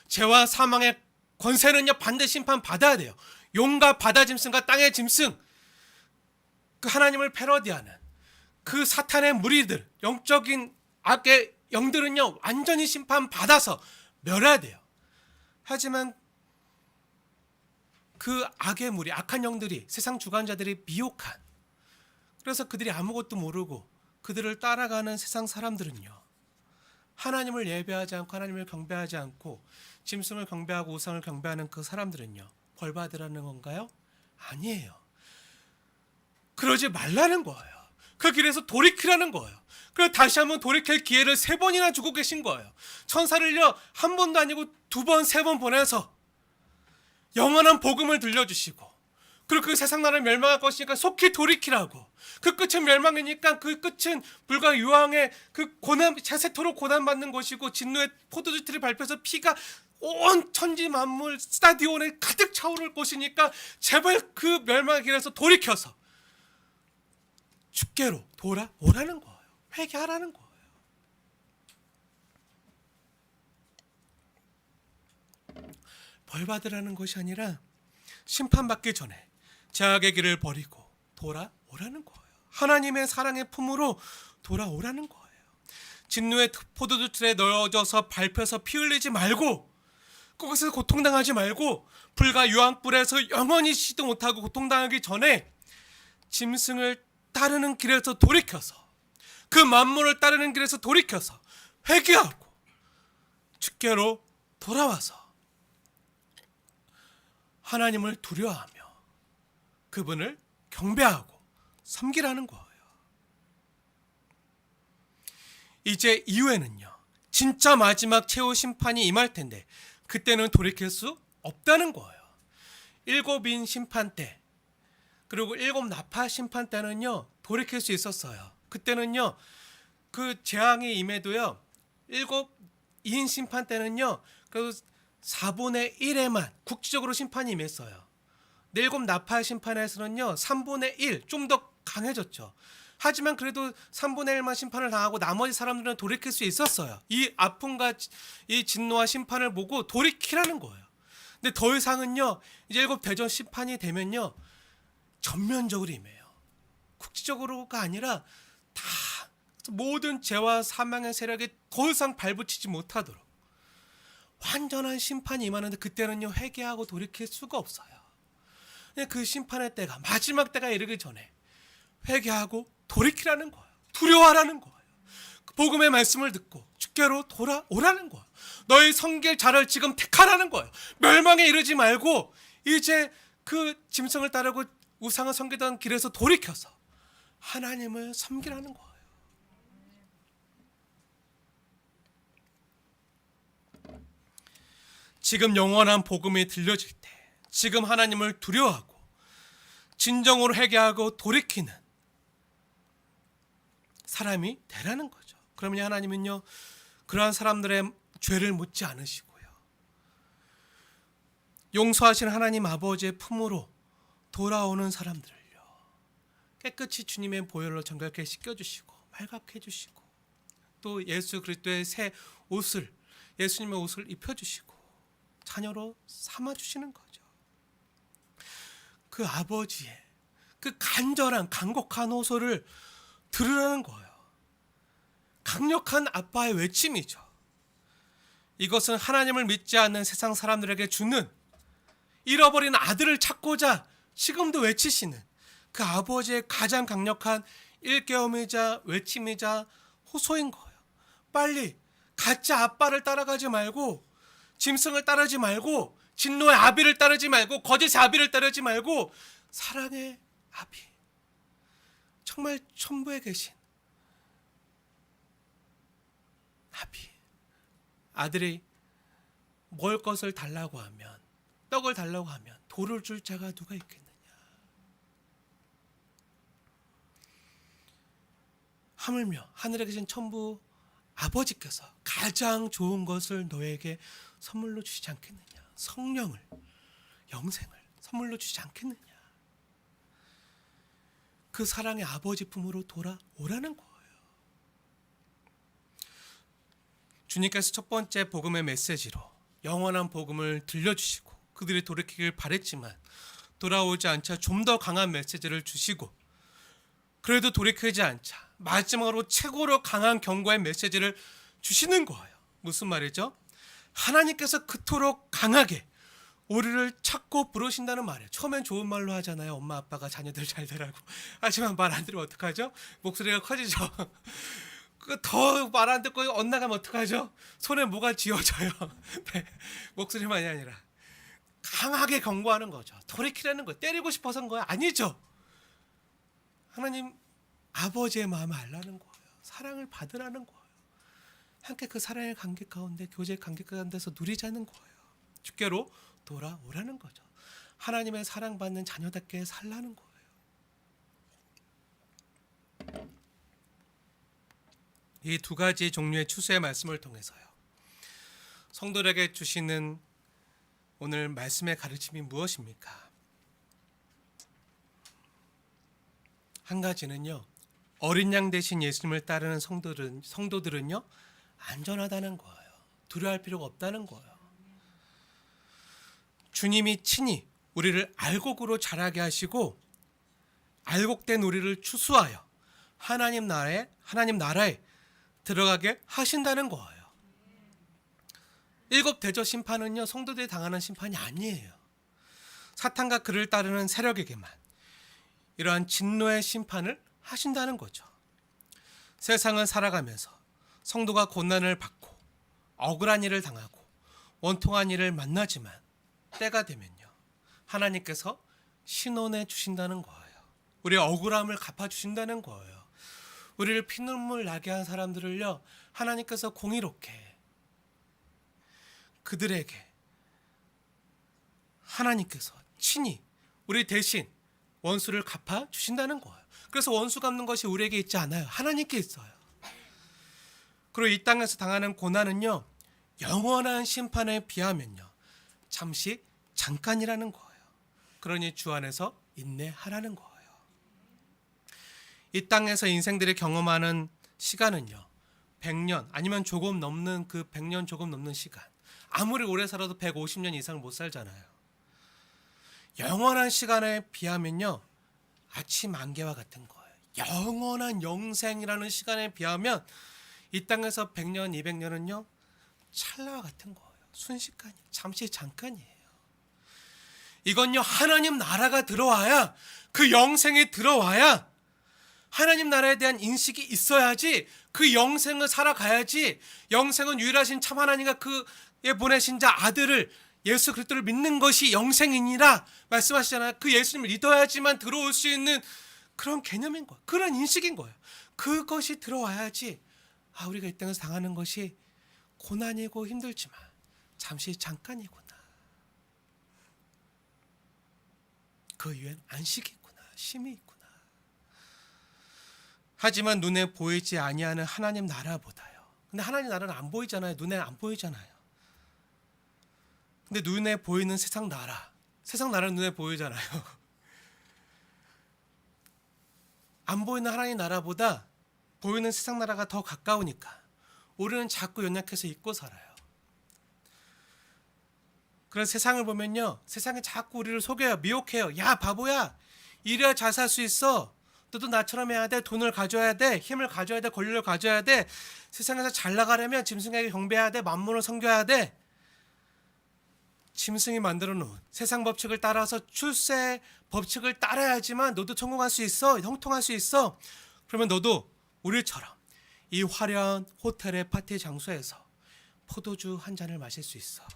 죄와 사망의 권세는요 반드시 심판받아야 돼요. 용과 바다 짐승과 땅의 짐승, 그 하나님을 패러디하는 그 사탄의 무리들, 영적인 악의 영들은요 완전히 심판받아서 멸해야 돼요. 하지만 그 악의 무리, 악한 영들이, 세상 주관자들이 미혹한, 그래서 그들이 아무것도 모르고 그들을 따라가는 세상 사람들은요 하나님을 예배하지 않고 하나님을 경배하지 않고 짐승을 경배하고 우상을 경배하는 그 사람들은요 벌받으라는 건가요? 아니에요. 그러지 말라는 거예요. 그 길에서 돌이키라는 거예요. 그래서 다시 한번 돌이킬 기회를 3번이나 주고 계신 거예요. 천사를요 한 번도 아니고 2번, 3번 보내서 영원한 복음을 들려주시고, 그리고 그 세상 나라는 멸망할 것이니까 속히 돌이키라고. 그 끝은 멸망이니까 그 끝은 불과 유황의 그 고난, 세세토록 고난받는 것이고 진노의 포도주들이 밟혀서 피가 온 천지 만물 스타디온에 가득 차오를 것이니까 제발 그 멸망의 길에서 돌이켜서 주께로 돌아오라는 거예요. 회개하라는 거예요. 벌받으라는 것이 아니라 심판받기 전에 죄악의 길을 버리고 돌아오라는 거예요. 하나님의 사랑의 품으로 돌아오라는 거예요. 진노의 포도주틀에 넣어져서 밟혀서 피 흘리지 말고, 거기서 고통당하지 말고, 불과 유황불에서 영원히 쉬지도 못하고 고통당하기 전에 짐승을 따르는 길에서 돌이켜서, 그 만물을 따르는 길에서 돌이켜서 회개하고 주께로 돌아와서 하나님을 두려워하며 그분을 경배하고 섬기라는 거예요. 이제 이후에는요 진짜 마지막 최후 심판이 임할 텐데 그때는 돌이킬 수 없다는 거예요. 7인 심판 때, 그리고 7 나팔 심판 때는요 돌이킬 수 있었어요. 그때는요 그 재앙이 임해도요 2인 심판 때는요 그래도 4분의 1에만 국지적으로 심판이 임했어요. 7 나팔 심판에서는요 3분의 1 좀 더 강해졌죠. 하지만 그래도 3분의 1만 심판을 당하고 나머지 사람들은 돌이킬 수 있었어요. 이 아픔과 이 진노와 심판을 보고 돌이키라는 거예요. 근데 더 이상은요 이제 7 대전 심판이 되면요 전면적으로 임해요. 국지적으로가 아니라 다 모든 죄와 사망의 세력이 더 이상 발붙이지 못하도록 완전한 심판이 임하는데 그때는요 회개하고 돌이킬 수가 없어요. 그 심판의 때가, 마지막 때가 이르기 전에 회개하고 돌이키라는 거예요. 두려워하라는 거예요. 복음의 말씀을 듣고 주께로 돌아오라는 거예요. 너희 섬길 자를 지금 택하라는 거예요. 멸망에 이르지 말고 이제 그 짐승을 따르고 우상을 섬기던 길에서 돌이켜서 하나님을 섬기라는 거예요. 지금 영원한 복음이 들려질 때, 지금 하나님을 두려워하고 진정으로 회개하고 돌이키는 사람이 되라는 거죠. 그러면 하나님은요 그러한 사람들의 죄를 묻지 않으시고요 용서하시는 하나님 아버지의 품으로 돌아오는 사람들을요 깨끗이 주님의 보혈로 정결케 씻겨주시고 말갛게 해주시고 또 예수 그리스도의 새 옷을, 예수님의 옷을 입혀주시고 자녀로 삼아주시는 거죠. 그 아버지의 그 간절한 간곡한 호소를 들으라는 거예요. 강력한 아빠의 외침이죠. 이것은 하나님을 믿지 않는 세상 사람들에게 주는, 잃어버린 아들을 찾고자 지금도 외치시는 그 아버지의 가장 강력한 일깨움이자 외침이자 호소인 거예요. 빨리 가짜 아빠를 따라가지 말고, 짐승을 따르지 말고, 진노의 아비를 따르지 말고, 거짓의 아비를 따르지 말고 사랑의 아비, 정말 천부에 계신 아비, 아들이 먹을 것을 달라고 하면, 떡을 달라고 하면 돌을 줄 자가 누가 있겠느냐. 하물며 하늘에 계신 천부 아버지께서 가장 좋은 것을 너에게 선물로 주시지 않겠느냐. 성령을, 영생을 선물로 주시지 않겠느냐. 그 사랑의 아버지 품으로 돌아오라는 거예요. 주님께서 첫 번째 복음의 메시지로 영원한 복음을 들려주시고 그들이 돌이키길 바랬지만 돌아오지 않자 좀 더 강한 메시지를 주시고, 그래도 돌이키지 않자 마지막으로 최고로 강한 경고의 메시지를 주시는 거예요. 무슨 말이죠? 하나님께서 그토록 강하게 우리를 찾고 부르신다는 말이에요. 처음엔 좋은 말로 하잖아요. 엄마 아빠가 자녀들 잘 되라고. 하지만 말 안 들으면 어떡하죠? 목소리가 커지죠. 더 말 안 듣고 엇나가면 어떡하죠? 손에 뭐가 쥐어져요. 네, 목소리만이 아니라 강하게 경고하는 거죠. 돌이키라는 거예요. 때리고 싶어서 한 거야? 아니죠. 하나님 아버지의 마음을 알라는 거예요. 사랑을 받으라는 거예요. 함께 그 사랑의 관계 가운데, 교제의 관계 가운데서 누리자는 거예요. 주께로 돌아오라는 거죠. 하나님의 사랑받는 자녀답게 살라는 거예요. 이 두 가지 종류의 추수의 말씀을 통해서요, 성도들에게 주시는 오늘 말씀의 가르침이 무엇입니까? 한 가지는요, 어린 양 대신 예수님을 따르는 성도들은요 안전하다는 거예요. 두려워할 필요가 없다는 거예요. 주님이 친히 우리를 알곡으로 자라게 하시고 알곡된 우리를 추수하여 하나님 나라에 들어가게 하신다는 거예요. 일곱 대저 심판은요 성도들이 당하는 심판이 아니에요. 사탄과 그를 따르는 세력에게만 이러한 진노의 심판을 하신다는 거죠. 세상을 살아가면서 성도가 고난을 받고 억울한 일을 당하고 원통한 일을 만나지만 때가 되면요 하나님께서 신원해 주신다는 거예요. 우리의 억울함을 갚아주신다는 거예요. 우리를 피눈물 나게 한 사람들을요 하나님께서 공의롭게 그들에게 하나님께서 친히 우리 대신 원수를 갚아주신다는 거예요. 그래서 원수 갚는 것이 우리에게 있지 않아요. 하나님께 있어요. 그리고 이 땅에서 당하는 고난은요 영원한 심판에 비하면요 잠시 잠깐이라는 거예요. 그러니 주 안에서 인내하라는 거예요. 이 땅에서 인생들이 경험하는 시간은요 100년 아니면 조금 넘는 그 100년 조금 넘는 시간, 아무리 오래 살아도 150년 이상을 못 살잖아요. 영원한 시간에 비하면요 아침 안개와 같은 거예요. 영원한 영생이라는 시간에 비하면 이 땅에서 100년 200년은요 찰나와 같은 거예요. 순식간이, 잠시 잠깐이에요. 이건요 하나님 나라가 들어와야, 그 영생이 들어와야 하나님 나라에 대한 인식이 있어야지 그 영생을 살아가야지. 영생은 유일하신 참 하나님과 그의 보내신 자 아들을 예수 그리스도를 믿는 것이 영생이니라 말씀하시잖아요. 그 예수님을 믿어야지만 들어올 수 있는 그런 개념인 거예요. 그런 인식인 거예요. 그것이 들어와야지 우리가 이 땅에서 당하는 것이 고난이고 힘들지만 잠시 잠깐이구나, 그 이후엔 안식이 있구나, 쉼이 있구나. 하지만 눈에 보이지 아니하는 하나님 나라보다요, 근데 하나님 나라는 안 보이잖아요. 눈에 안 보이잖아요. 근데 눈에 보이는 세상 나라는 눈에 보이잖아요. 안 보이는 하나님 나라보다 보이는 세상 나라가 더 가까우니까 우리는 자꾸 연약해서 잊고 살아요. 그래서 세상을 보면요 세상이 자꾸 우리를 속여요. 미혹해요. 야 바보야, 이래야 잘 살 수 있어. 너도 나처럼 해야 돼. 돈을 가져야 돼. 힘을 가져야 돼. 권력을 가져야 돼. 세상에서 잘 나가려면 짐승에게 경배해야 돼. 만물을 섬겨야 돼. 짐승이 만들어 놓은 세상 법칙을 따라서 출세 법칙을 따라야지만 너도 성공할 수 있어. 형통할 수 있어. 그러면 너도 우리처럼 이 화려한 호텔의 파티 장소에서 포도주 한 잔을 마실 수 있어.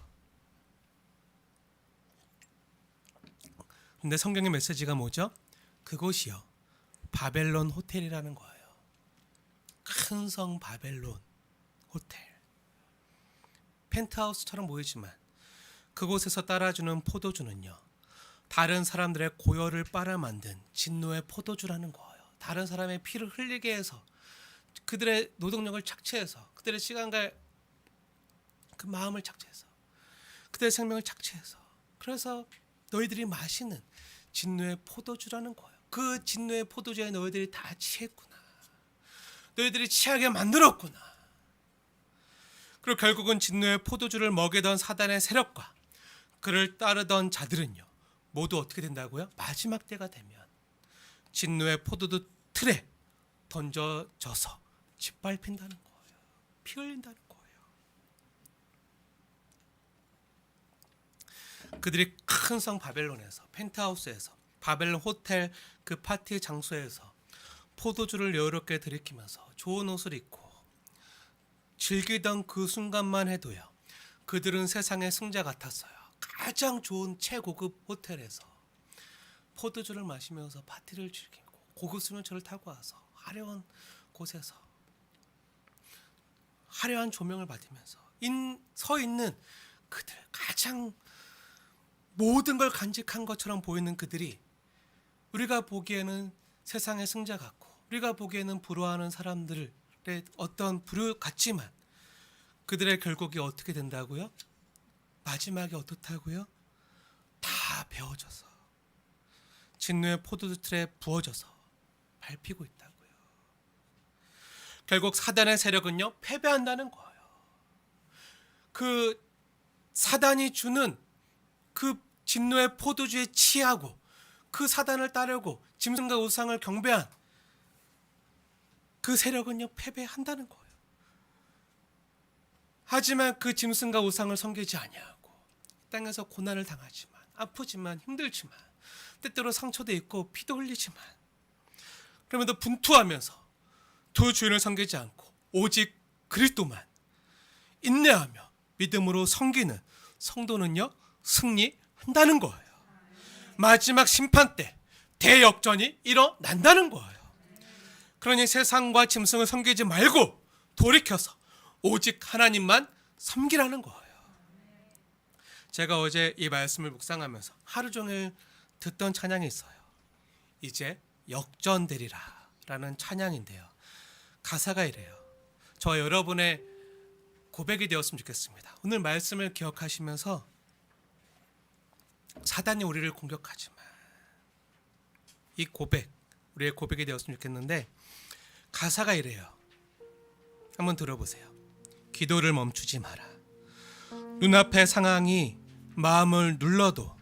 근데 성경의 메시지가 뭐죠? 그곳이요, 바벨론 호텔이라는 거예요. 큰 성 바벨론 호텔. 펜트하우스처럼 보이지만 그곳에서 따라주는 포도주는요, 다른 사람들의 고열을 빨아만든 진노의 포도주라는 거예요. 다른 사람의 피를 흘리게 해서, 그들의 노동력을 착취해서, 그들의 시간과 그 마음을 착취해서, 그들의 생명을 착취해서, 그래서 너희들이 마시는 진노의 포도주라는 거예요. 그 진노의 포도주에 너희들이 다 취했구나. 너희들이 취하게 만들었구나. 그리고 결국은 진노의 포도주를 먹이던 사단의 세력과 그를 따르던 자들은요, 모두 어떻게 된다고요? 마지막 때가 되면 진노의 포도주 틀에 던져져서 짓밟힌다는 거예요. 피 흘린다는 거예요. 그들이 큰 성 바벨론에서, 펜트하우스에서, 바벨론 호텔 그 파티 장소에서 포도주를 여유롭게 들이키면서 좋은 옷을 입고 즐기던 그 순간만 해도요, 그들은 세상의 승자 같았어요. 가장 좋은 최고급 호텔에서 포도주를 마시면서 파티를 즐기고 고급 수면차를 타고 와서 화려한 곳에서 화려한 조명을 받으면서 서 있는 그들, 가장 모든 걸 간직한 것처럼 보이는 그들이 우리가 보기에는 세상의 승자 같고, 우리가 보기에는 부러워하는 사람들의 어떤 부류 같지만, 그들의 결국이 어떻게 된다고요? 마지막에 어떻다고요? 다 베어져서 진노의 포도주 틀에 부어져서 밟히고 있다고요. 결국 사단의 세력은요, 패배한다는 거예요. 그 사단이 주는 그 진노의 포도주에 취하고 그 사단을 따르고 짐승과 우상을 경배한 그 세력은요, 패배한다는 거예요. 하지만 그 짐승과 우상을 섬기지 아니하고 땅에서 고난을 당하지만, 아프지만, 힘들지만, 때때로 상처도 있고 피도 흘리지만, 그러면도 분투하면서 두 주인을 섬기지 않고 오직 그리스도만 인내하며 믿음으로 섬기는 성도는요, 승리한다는 거예요. 마지막 심판 때 대역전이 일어난다는 거예요. 그러니 세상과 짐승을 섬기지 말고 돌이켜서 오직 하나님만 섬기라는 거예요. 제가 어제 이 말씀을 묵상하면서 하루 종일 듣던 찬양이 있어요. 이제 역전되리라 라는 찬양인데요, 가사가 이래요. 저 여러분의 고백이 되었으면 좋겠습니다. 오늘 말씀을 기억하시면서 사단이 우리를 공격하지만 이 고백, 우리의 고백이 되었으면 좋겠는데, 가사가 이래요. 한번 들어보세요. 기도를 멈추지 마라. 눈앞의 상황이 마음을 눌러도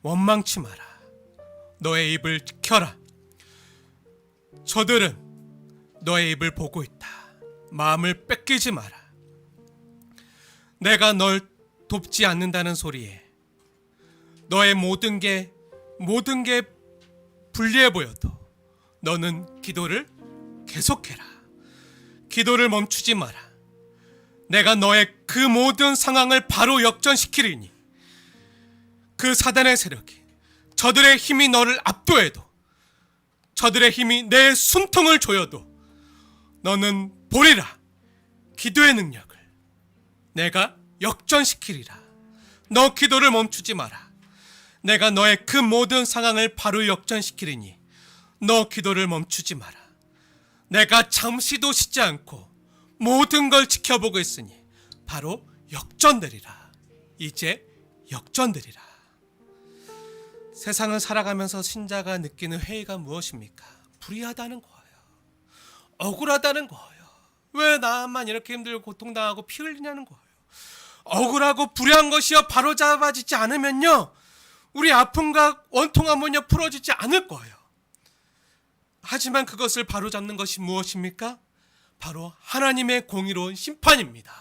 원망치 마라. 너의 입을 지켜라. 저들은 너의 입을 보고 있다. 마음을 뺏기지 마라. 내가 널 돕지 않는다는 소리에 너의 모든 게 불리해 보여도 너는 기도를 계속해라. 기도를 멈추지 마라. 내가 너의 그 모든 상황을 바로 역전시키리니, 그 사단의 세력이, 저들의 힘이 너를 압도해도, 저들의 힘이 내 숨통을 조여도 너는 보리라. 기도의 능력을 내가 역전시키리라. 너 기도를 멈추지 마라. 내가 너의 그 모든 상황을 바로 역전시키리니 너 기도를 멈추지 마라. 내가 잠시도 쉬지 않고 모든 걸 지켜보고 있으니 바로 역전되리라. 이제 역전되리라. 세상을 살아가면서 신자가 느끼는 회의가 무엇입니까? 불의하다는 거예요. 억울하다는 거예요. 왜 나만 이렇게 힘들고 고통당하고 피 흘리냐는 거예요. 억울하고 불의한 것이요 바로잡아지지 않으면요, 우리 아픔과 원통함은요 풀어지지 않을 거예요. 하지만 그것을 바로잡는 것이 무엇입니까? 바로 하나님의 공의로운 심판입니다.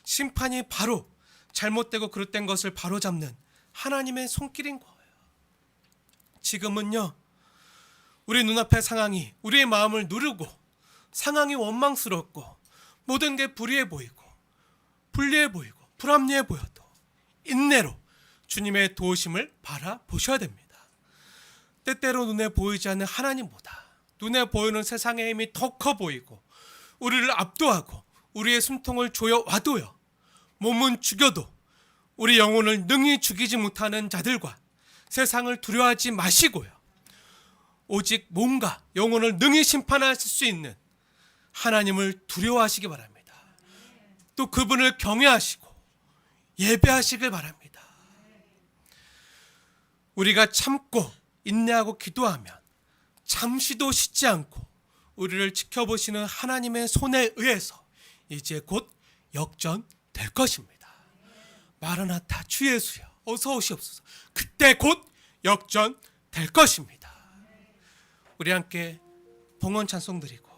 심판이 바로 잘못되고 그릇된 것을 바로잡는 하나님의 손길인 거예요. 지금은요, 우리 눈앞의 상황이 우리의 마음을 누르고 상황이 원망스럽고 모든 게 불의해 보이고 불리해 보이고 불합리해 보여도 인내로 주님의 도우심을 바라보셔야 됩니다. 때때로 눈에 보이지 않는 하나님보다 눈에 보이는 세상의 힘이 더 커 보이고 우리를 압도하고 우리의 숨통을 조여 와도요 몸은 죽여도 우리 영혼을 능히 죽이지 못하는 자들과 세상을 두려워하지 마시고요 오직 몸과 영혼을 능히 심판하실 수 있는 하나님을 두려워하시기 바랍니다. 또 그분을 경외하시고 예배하시길 바랍니다. 우리가 참고 인내하고 기도하면 잠시도 쉬지 않고 우리를 지켜보시는 하나님의 손에 의해서 이제 곧 역전될 것입니다. 마라나타 주 예수여 어서 오시옵소서. 그때 곧 역전될 것입니다. 우리 함께 봉헌 찬송 드리고